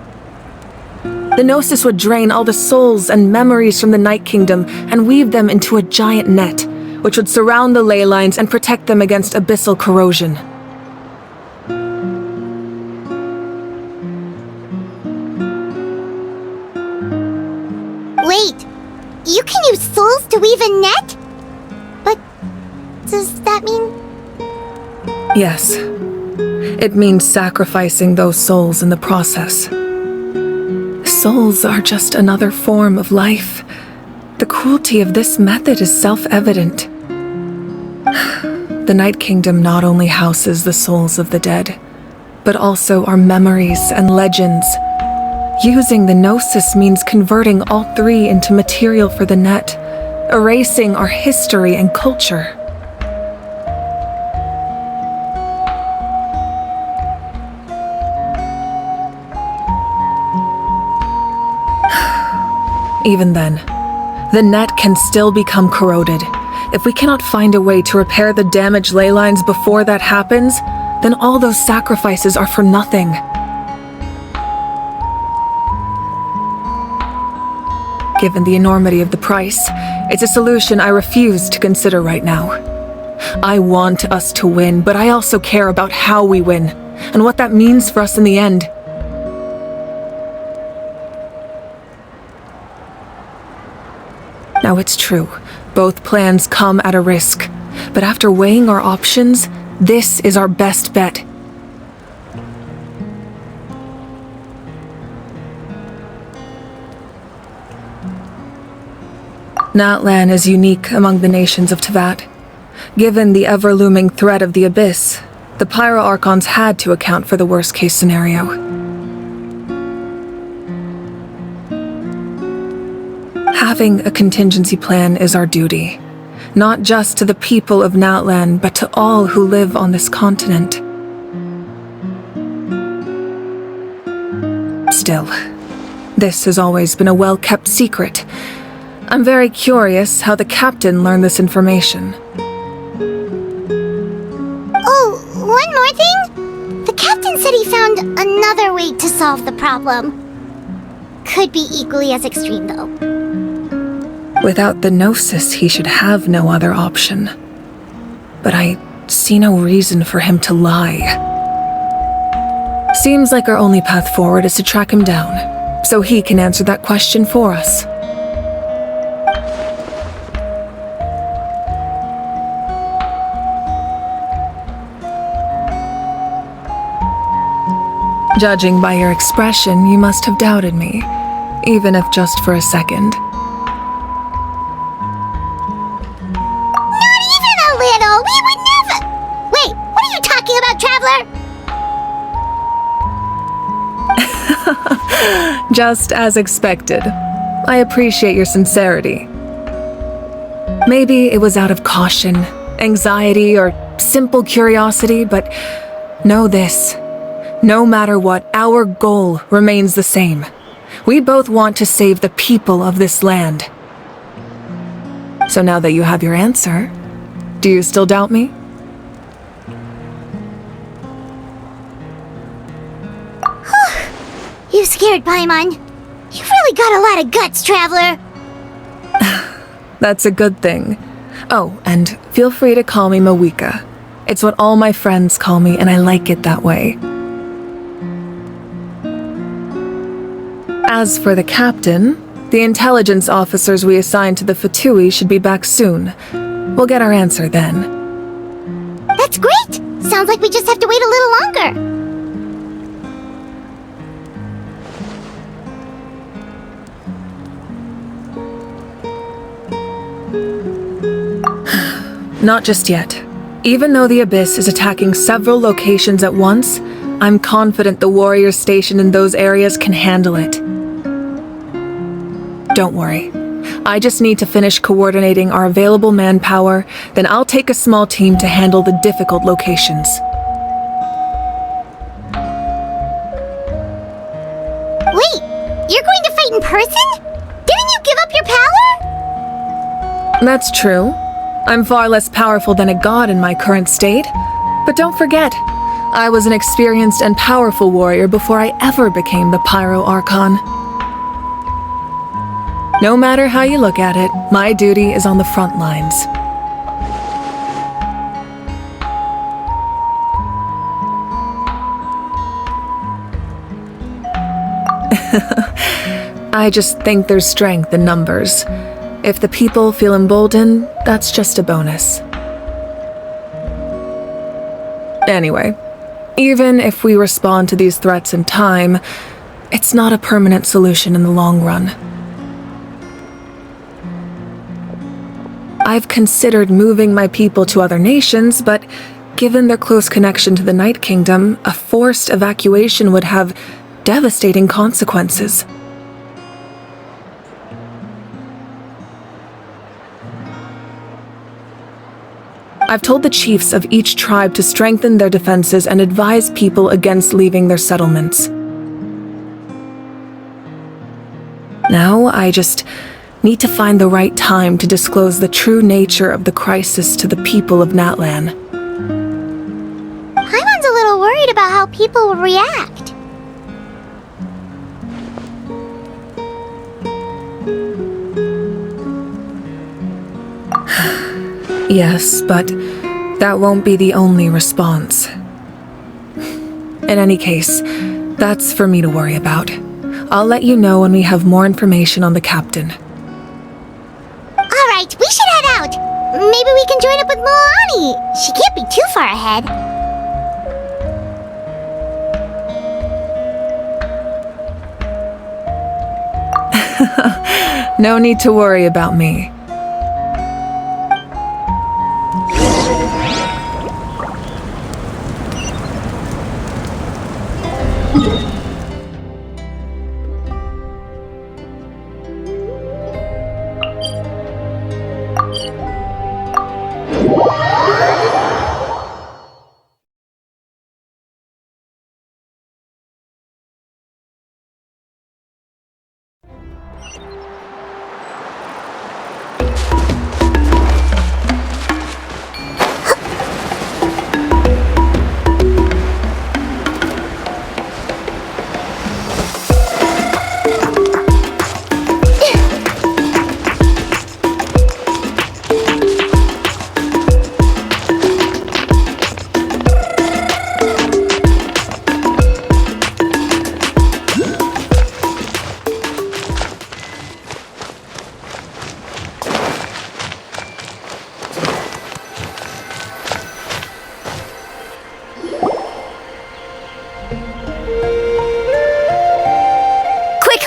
The Gnosis would drain all the souls and memories from the Night Kingdom and weave them into a giant net, which would surround the ley lines and protect them against abyssal corrosion. Wait, you can use souls to weave a net? But does that mean... Yes. It means sacrificing those souls in the process. Souls are just another form of life. The cruelty of this method is self-evident. The Night Kingdom not only houses the souls of the dead, but also our memories and legends. Using the Gnosis means converting all three into material for the net, erasing our history and culture. Even then, the net can still become corroded. If we cannot find a way to repair the damaged ley lines before that happens, then all those sacrifices are for nothing. Given the enormity of the price, it's a solution I refuse to consider right now. I want us to win, but I also care about how we win, and what that means for us in the end. Now it's true, both plans come at a risk, but after weighing our options, this is our best bet. Natlan is unique among the nations of Teyvat. Given the ever-looming threat of the Abyss, the Pyro Archons had to account for the worst-case scenario. Having a contingency plan is our duty, not just to the people of Natlan, but to all who live on this continent. Still, this has always been a well-kept secret. I'm very curious how the captain learned this information. Oh, one more thing? The captain said he found another way to solve the problem. Could be equally as extreme, though. Without the Gnosis, he should have no other option. But I see no reason for him to lie. Seems like our only path forward is to track him down, so he can answer that question for us. Judging by your expression, you must have doubted me, even if just for a second. Not Just as expected. I appreciate your sincerity. Maybe it was out of caution, anxiety, or simple curiosity, but know this. No matter what, our goal remains the same. We both want to save the people of this land. So now that you have your answer, do you still doubt me? You scared Paimon. You've really got a lot of guts, Traveler. That's a good thing. Oh, and feel free to call me Mawika. It's what all my friends call me, and I like it that way. As for the captain, the intelligence officers we assigned to the Fatui should be back soon. We'll get our answer then. That's great! Sounds like we just have to wait a little longer. Not just yet. Even though the Abyss is attacking several locations at once, I'm confident the warriors stationed in those areas can handle it. Don't worry. I just need to finish coordinating our available manpower, then I'll take a small team to handle the difficult locations. Wait, you're going to fight in person? Didn't you give up your power? That's true. I'm far less powerful than a god in my current state. But don't forget, I was an experienced and powerful warrior before I ever became the Pyro Archon. No matter how you look at it, my duty is on the front lines. I just think there's strength in numbers. If the people feel emboldened, that's just a bonus. Anyway, even if we respond to these threats in time, it's not a permanent solution in the long run. I've considered moving my people to other nations, but given their close connection to the Night Kingdom, a forced evacuation would have devastating consequences. I've told the chiefs of each tribe to strengthen their defenses and advise people against leaving their settlements. Now, I just need to find the right time to disclose the true nature of the crisis to the people of Natlan. Paimon's a little worried about how people will react. Yes, but that won't be the only response. In any case, that's for me to worry about. I'll let you know when we have more information on the captain. Alright, we should head out. Maybe we can join up with Moani. She can't be too far ahead. No need to worry about me.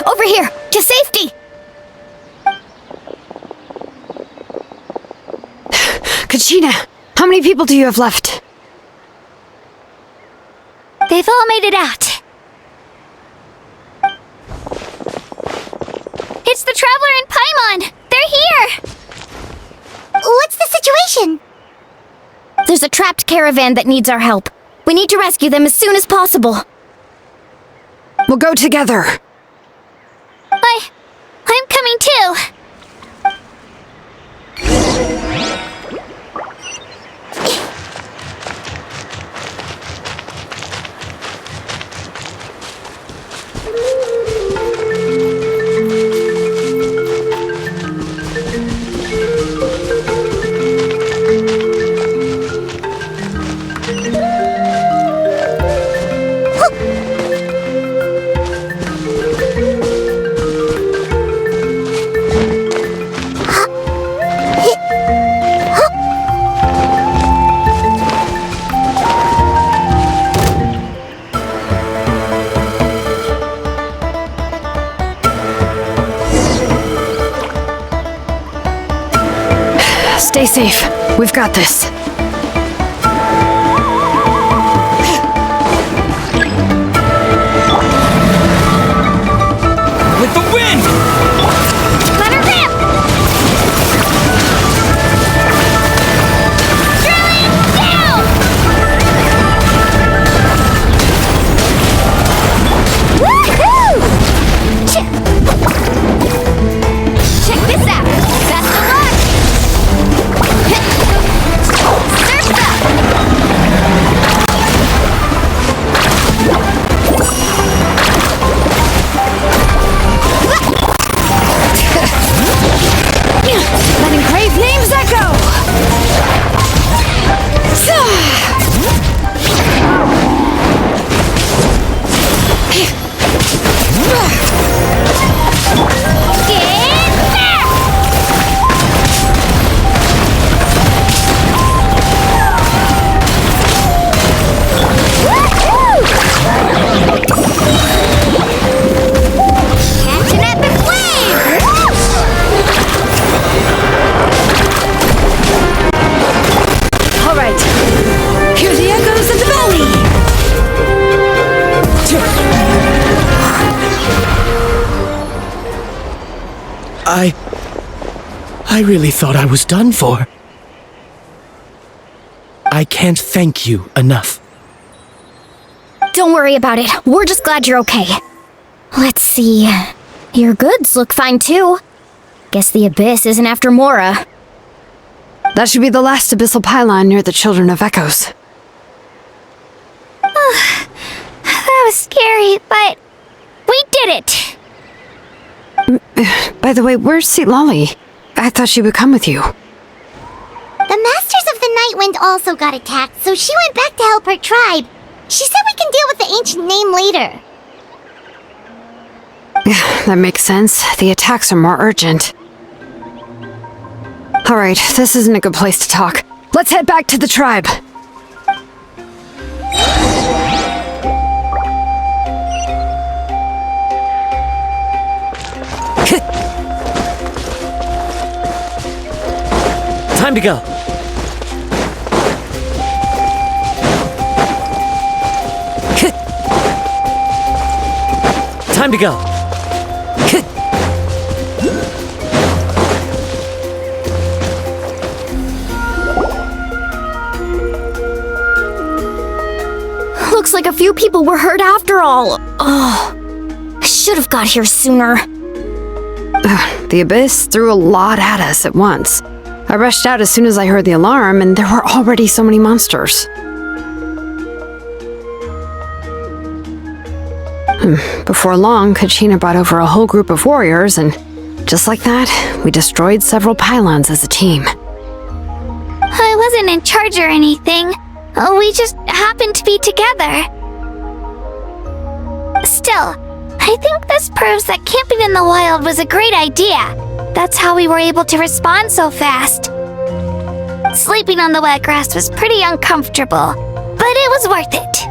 Over here! To safety! Kachina, how many people do you have left? They've all made it out. It's the Traveler and Paimon! They're here! What's the situation? There's a trapped caravan that needs our help. We need to rescue them as soon as possible. We'll go together. I'm coming too. Stay safe. We've got this. With the wind! Let her rip! Drilling down! Woohoo! Check this out! Best of luck! Surf's up! Letting grave names echo! Get back! Catch an epic wave! All right. Hear the echoes of the valley! I really thought I was done for. I can't thank you enough. Don't worry about it. We're just glad you're okay. Let's see. Your goods look fine too. Guess the Abyss isn't after Mora. That should be the last abyssal pylon near the Children of Echoes. That was scary, but we did it! By the way, where's Lolly? I thought she would come with you. The Masters of the Night Wind also got attacked, so she went back to help her tribe. She said we can deal with the ancient name later. That makes sense. The attacks are more urgent. Alright, this isn't a good place to talk. Let's head back to the tribe. Time to go. Time to go. Looks like a few people were hurt after all. Oh, I should have got here sooner. The Abyss threw a lot at us at once. I rushed out as soon as I heard the alarm, and there were already so many monsters. Before long, Kachina brought over a whole group of warriors, and just like that, we destroyed several pylons as a team. I wasn't in charge or anything. We just happened to be together. Still, I think this proves that camping in the wild was a great idea. That's how we were able to respond so fast. Sleeping on the wet grass was pretty uncomfortable, but it was worth it.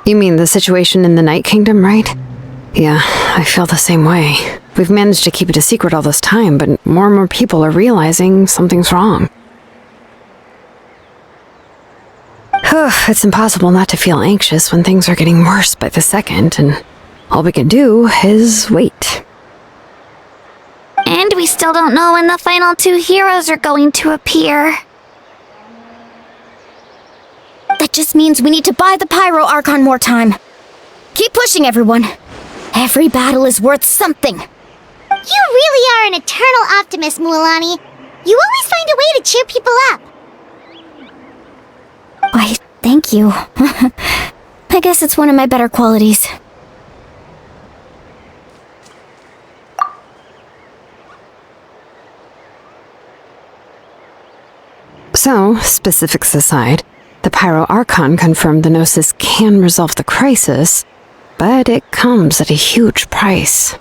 You mean the situation in the Night Kingdom, right? Yeah, I feel the same way. We've managed to keep it a secret all this time, but more and more people are realizing something's wrong. It's impossible not to feel anxious when things are getting worse by the second, and all we can do is wait. And we still don't know when the final 2 heroes are going to appear. That just means we need to buy the Pyro Archon more time. Keep pushing, everyone. Every battle is worth something. You really are an eternal optimist, Mualani. You always find a way to cheer people up. Why, thank you. I guess it's one of my better qualities. So, specifics aside, the Pyro Archon confirmed the Gnosis can resolve the crisis, but it comes at a huge price.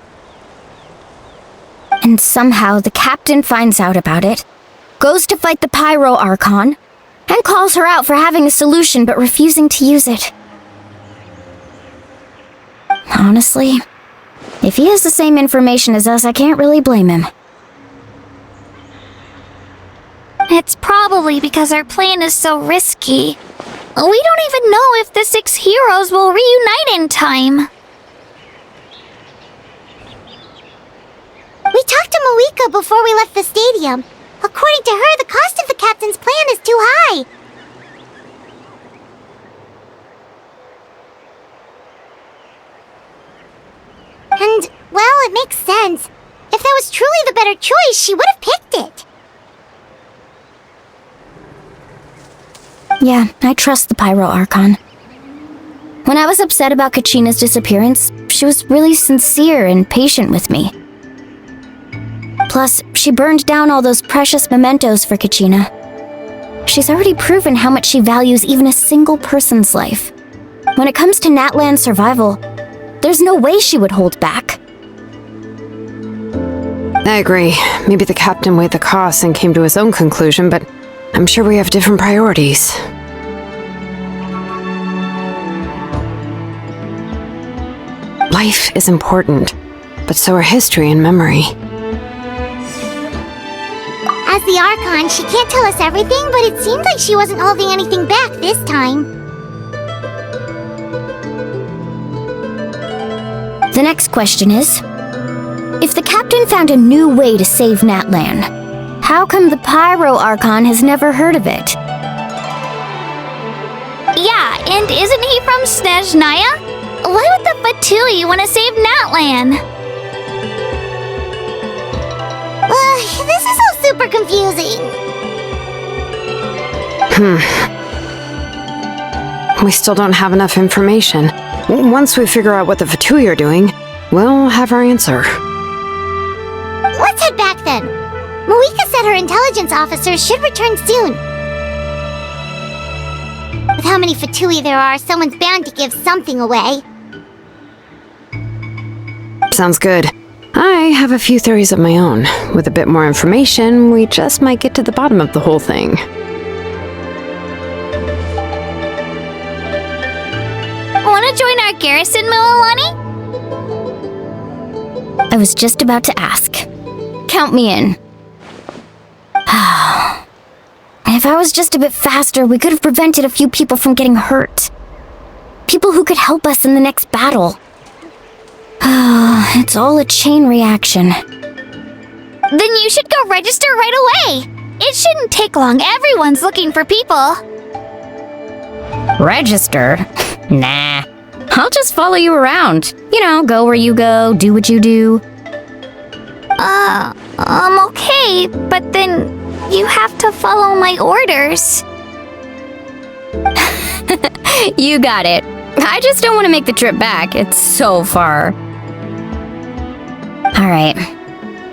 And somehow the captain finds out about it, goes to fight the Pyro Archon, and calls her out for having a solution but refusing to use it. Honestly, if he has the same information as us, I can't really blame him. It's probably because our plan is so risky. We don't even know if the 6 heroes will reunite in time. We talked to Malika before we left the stadium. According to her, the cost of the captain's plan is too high. And, well, it makes sense. If that was truly the better choice, she would have picked it. Yeah, I trust the Pyro Archon. When I was upset about Kachina's disappearance, she was really sincere and patient with me. Plus, she burned down all those precious mementos for Kachina. She's already proven how much she values even a single person's life. When it comes to Natlan's survival, there's no way she would hold back. I agree. Maybe the captain weighed the costs and came to his own conclusion, but I'm sure we have different priorities. Life is important, but so are history and memory. As the Archon, she can't tell us everything, but it seemed like she wasn't holding anything back this time. The next question is, if the captain found a new way to save Natlan, how come the Pyro Archon has never heard of it? Yeah, and isn't he from Snezhnaya? Why would the Fatui want to save Natlan? This is all super confusing. We still don't have enough information. Once we figure out what the Fatui are doing, we'll have our answer. Let's head back then. Malika said her intelligence officers should return soon. With how many Fatui there are, someone's bound to give something away. Sounds good. I have a few theories of my own. With a bit more information, we just might get to the bottom of the whole thing. Want to join our garrison, Mualani? I was just about to ask. Count me in. If I was just a bit faster, we could have prevented a few people from getting hurt. People who could help us in the next battle. It's all a chain reaction. Then you should go register right away. It shouldn't take long. Everyone's looking for people. Register? Nah. I'll just follow you around. You know, go where you go, do what you do. Okay, but then you have to follow my orders. You got it. I just don't want to make the trip back. It's so far. Alright.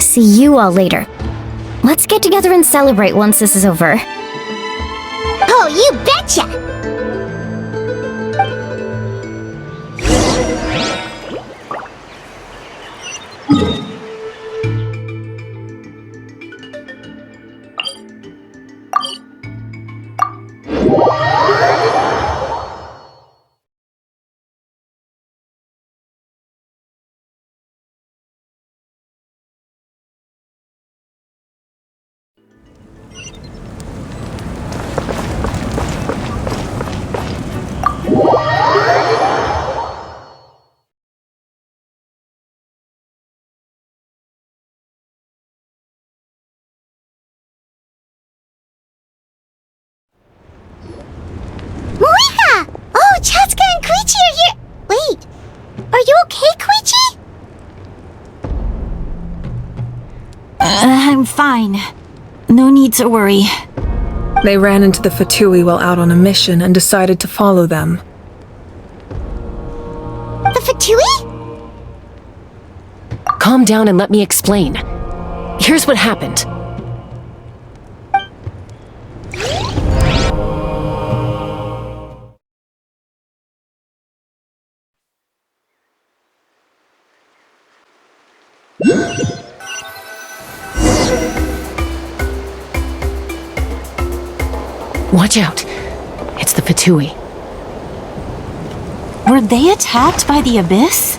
See you all later. Let's get together and celebrate once this is over. Oh, you betcha! I'm fine. No need to worry. They ran into the Fatui while out on a mission and decided to follow them. The Fatui? Calm down and let me explain. Here's what happened. Watch out. It's the Fatui. Were they attacked by the Abyss?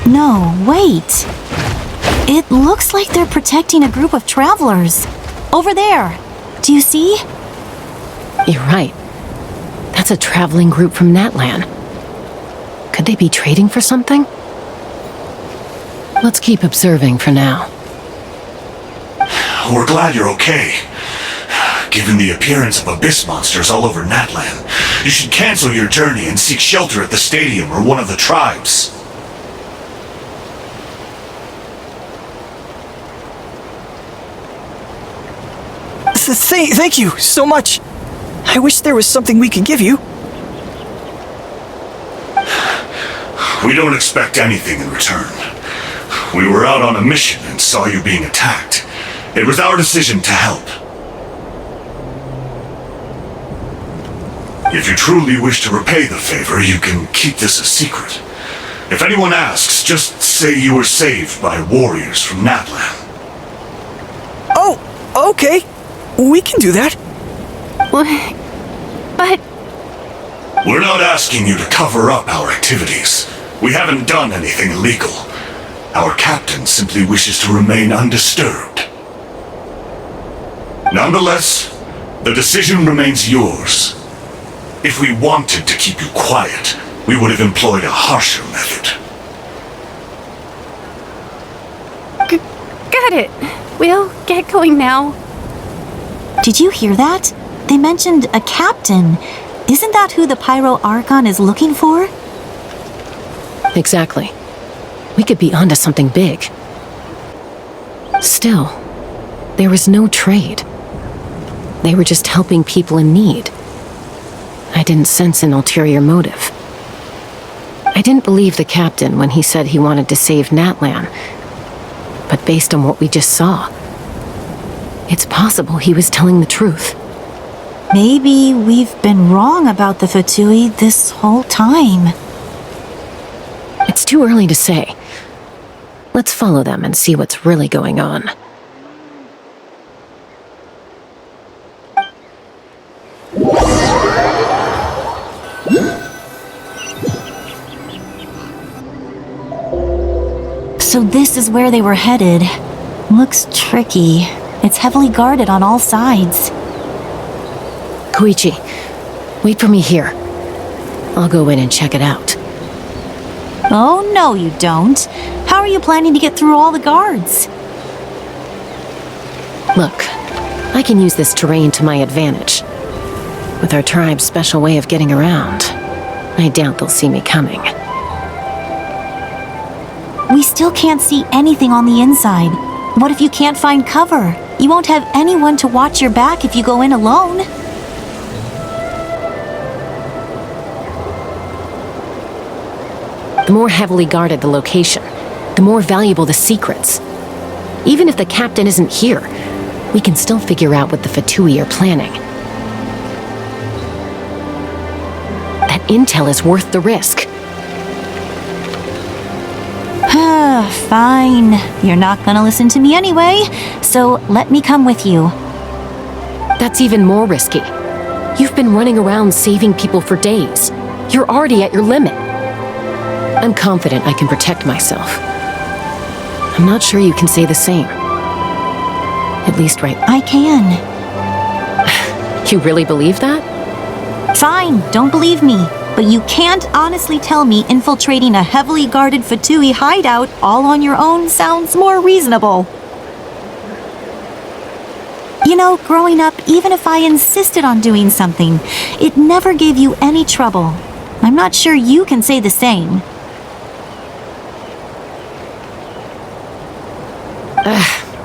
No, wait. It looks like they're protecting a group of travelers. Over there. Do you see? You're right. That's a traveling group from Natlan. Could they be trading for something? Let's keep observing for now. We're glad you're okay. Given the appearance of abyss monsters all over Natlan, you should cancel your journey and seek shelter at the stadium or one of the tribes. Thank you so much. I wish there was something we could give you. We don't expect anything in return. We were out on a mission and saw you being attacked. It was our decision to help. If you truly wish to repay the favor, you can keep this a secret. If anyone asks, just say you were saved by warriors from Natla. Oh, okay. We can do that. But We're not asking you to cover up our activities. We haven't done anything illegal. Our captain simply wishes to remain undisturbed. Nonetheless, the decision remains yours. If we wanted to keep you quiet, we would have employed a harsher method. got it. We'll get going now. Did you hear that? They mentioned a captain. Isn't that who the Pyro Archon is looking for? Exactly. We could be onto something big. Still, there was no trade. They were just helping people in need. I didn't sense an ulterior motive. I didn't believe the captain when he said he wanted to save Natlan. But based on what we just saw, it's possible he was telling the truth. Maybe we've been wrong about the Fatui this whole time. It's too early to say. Let's follow them and see what's really going on. So this is where they were headed. Looks tricky. It's heavily guarded on all sides. Koichi, wait for me here. I'll go in and check it out. Oh, no you don't. How are you planning to get through all the guards? Look, I can use this terrain to my advantage. With our tribe's special way of getting around, I doubt they'll see me coming. We still can't see anything on the inside. What if you can't find cover? You won't have anyone to watch your back if you go in alone. The more heavily guarded the location, the more valuable the secrets. Even if the captain isn't here, we can still figure out what the Fatui are planning. That intel is worth the risk. Fine. You're not gonna listen to me anyway, so let me come with you. That's even more risky. You've been running around saving people for days. You're already at your limit. I'm confident I can protect myself. I'm not sure you can say the same. At least right... I can. You really believe that? Fine, don't believe me. But you can't honestly tell me infiltrating a heavily guarded Fatui hideout all on your own sounds more reasonable. You know, growing up, even if I insisted on doing something, it never gave you any trouble. I'm not sure you can say the same.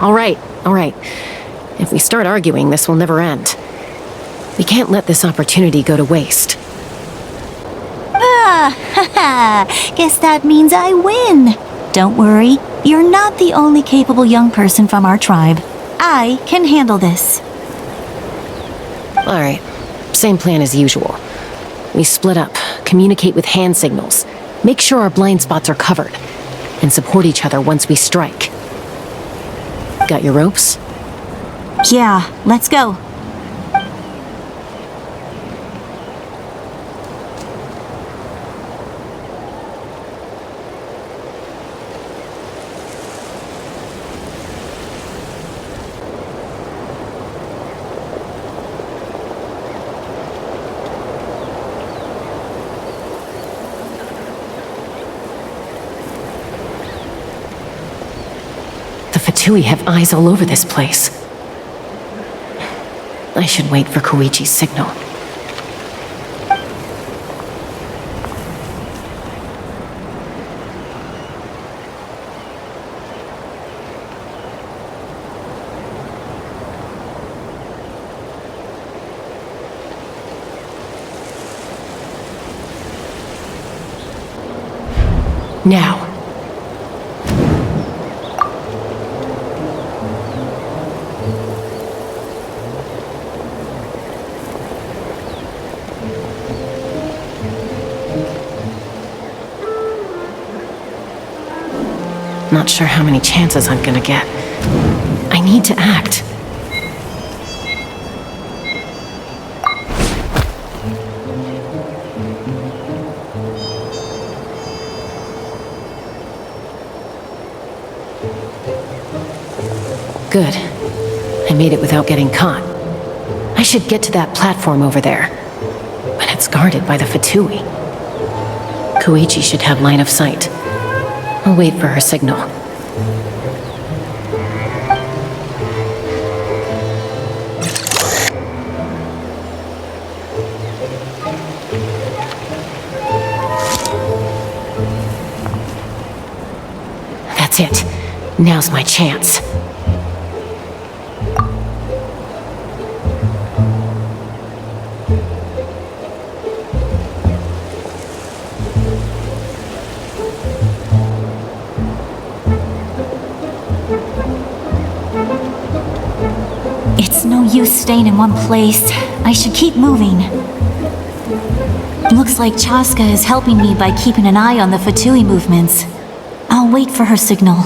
All right. If we start arguing, this will never end. We can't let this opportunity go to waste. Guess that means I win. Don't worry, you're not the only capable young person from our tribe. I can handle this. All right. Same plan as usual. We split up, communicate with hand signals, make sure our blind spots are covered, and support each other once we strike. Got your ropes? Yeah, let's go. The Fatui have eyes all over this place. I should wait for Koichi's signal. Now. Not sure how many chances I'm gonna get. I need to act. Good. I made it without getting caught. I should get to that platform over there. But it's guarded by the Fatui. Koichi should have line of sight. I'll wait for her signal. That's it. Now's my chance. No use staying in one place. I should keep moving. Looks like Chaska is helping me by keeping an eye on the Fatui movements. I'll wait for her signal.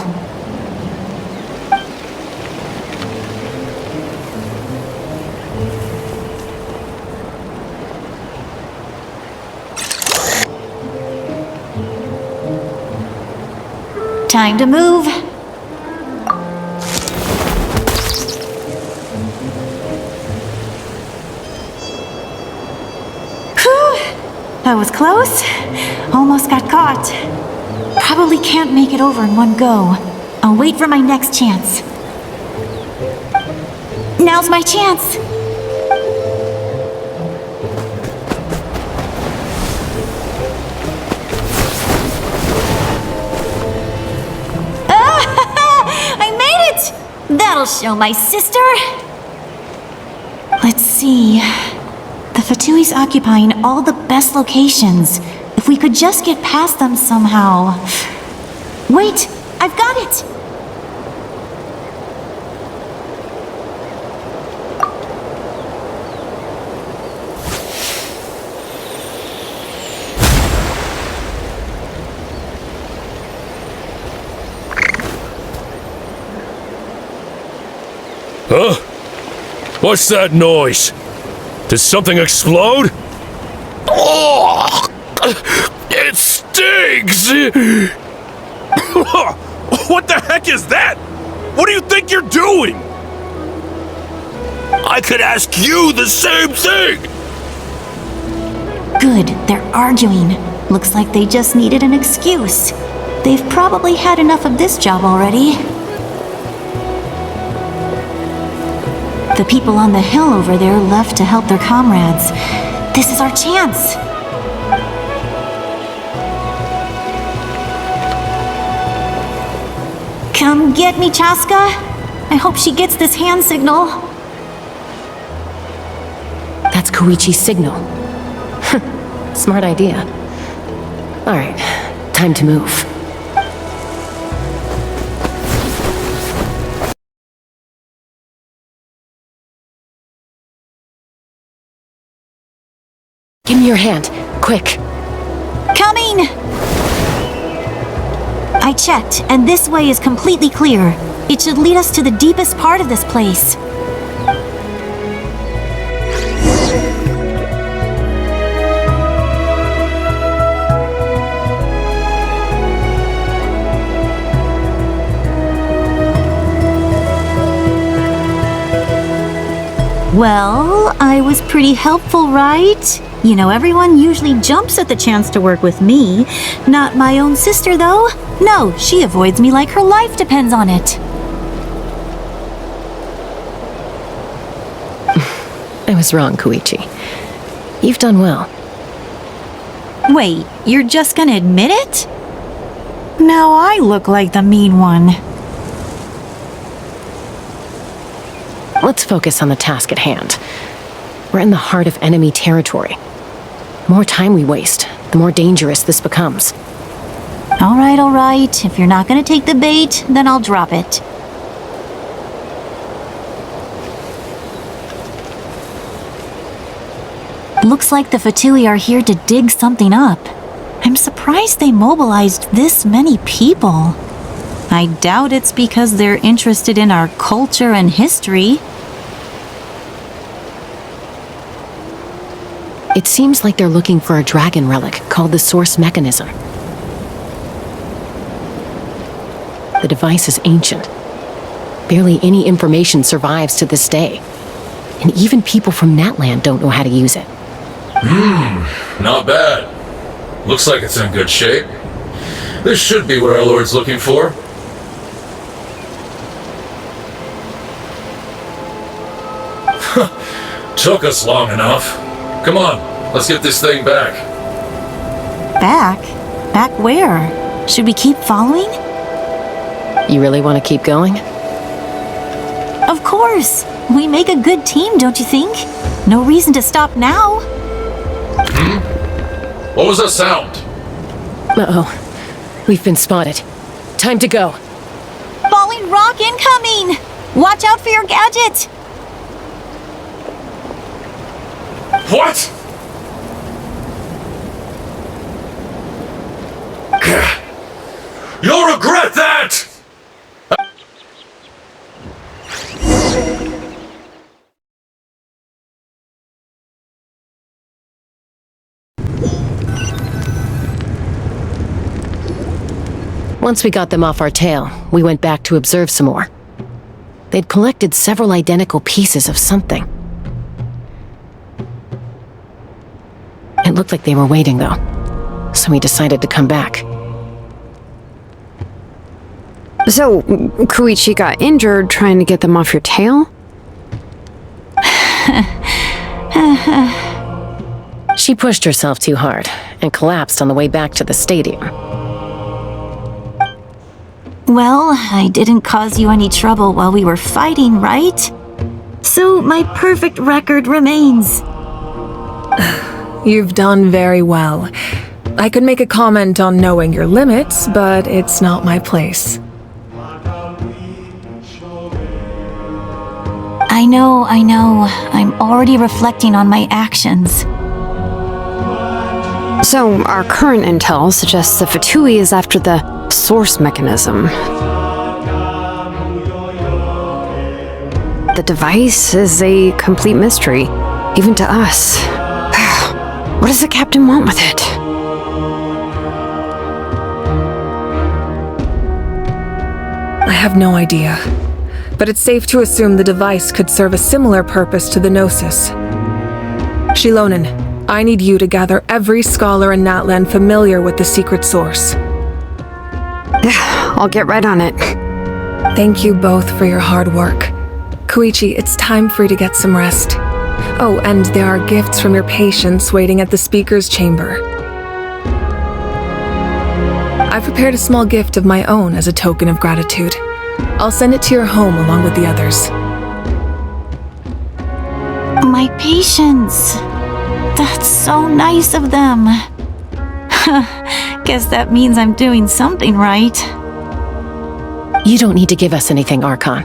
Time to move. That was close. Almost got caught. Probably can't make it over in one go. I'll wait for my next chance. Now's my chance. I made it! That'll show my sister. Let's see. The Fatui's occupying all the best locations. If we could just get past them somehow. Wait! I've got it! Huh? What's that noise? Did something explode? Oh! It stings! What the heck is that? What do you think you're doing? I could ask you the same thing! Good, they're arguing. Looks like they just needed an excuse. They've probably had enough of this job already. The people on the hill over there left to help their comrades. This is our chance! Come get me, Chaska! I hope she gets this hand signal. That's Koichi's signal. Smart idea. Alright, time to move. Give me your hand, quick. Coming! I checked, and this way is completely clear. It should lead us to the deepest part of this place. Well, I was pretty helpful, right? You know, everyone usually jumps at the chance to work with me. Not my own sister, though. No, she avoids me like her life depends on it. I was wrong, Koichi. You've done well. Wait, you're just gonna admit it? Now I look like the mean one. Let's focus on the task at hand. We're in the heart of enemy territory. The more time we waste, the more dangerous this becomes. All right. If you're not gonna take the bait, then I'll drop it. Looks like the Fatui are here to dig something up. I'm surprised they mobilized this many people. I doubt it's because they're interested in our culture and history. It seems like they're looking for a dragon relic called the Source Mechanism. The device is ancient. Barely any information survives to this day. And even people from Natland don't know how to use it. Not bad. Looks like it's in good shape. This should be what our Lord's looking for. Took us long enough. Come on, let's get this thing back. Back? Back where? Should we keep following? You really want to keep going? Of course! We make a good team, don't you think? No reason to stop now. What was that sound? Uh-oh. We've been spotted. Time to go. Falling rock incoming! Watch out for your gadget! What? You'll regret that! Once we got them off our tail, we went back to observe some more. They'd collected several identical pieces of something. It looked like they were waiting, though, so we decided to come back. So, Koichi got injured trying to get them off your tail? She pushed herself too hard and collapsed on the way back to the stadium. Well, I didn't cause you any trouble while we were fighting, right? So my perfect record remains. You've done very well. I could make a comment on knowing your limits, but it's not my place. I know. I'm already reflecting on my actions. So, our current intel suggests the Fatui is after the Source Mechanism. The device is a complete mystery, even to us. What does the captain want with it? I have no idea, but it's safe to assume the device could serve a similar purpose to the Gnosis. Shilonen, I need you to gather every scholar in Natland familiar with the secret source. I'll get right on it. Thank you both for your hard work. Koichi, it's time for you to get some rest. Oh, and there are gifts from your patients waiting at the speaker's chamber. I've prepared a small gift of my own as a token of gratitude. I'll send it to your home along with the others. My patients. That's so nice of them. Guess that means I'm doing something right. You don't need to give us anything, Archon.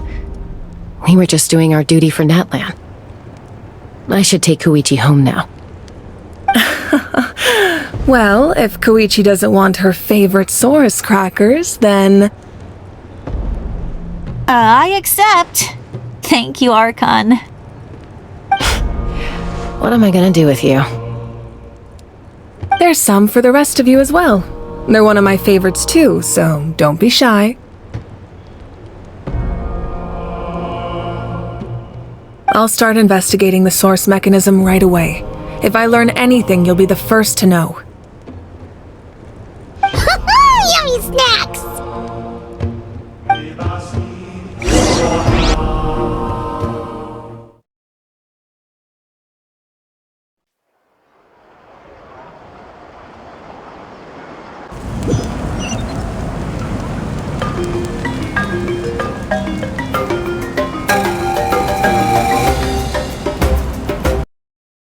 We were just doing our duty for Natlan. I should take Koichi home now. Well, if Koichi doesn't want her favorite Saurus crackers, then... I accept. Thank you, Archon. What am I gonna do with you? There's some for the rest of you as well. They're one of my favorites too, so don't be shy. I'll start investigating the source mechanism right away. If I learn anything, you'll be the first to know. Yummy snacks!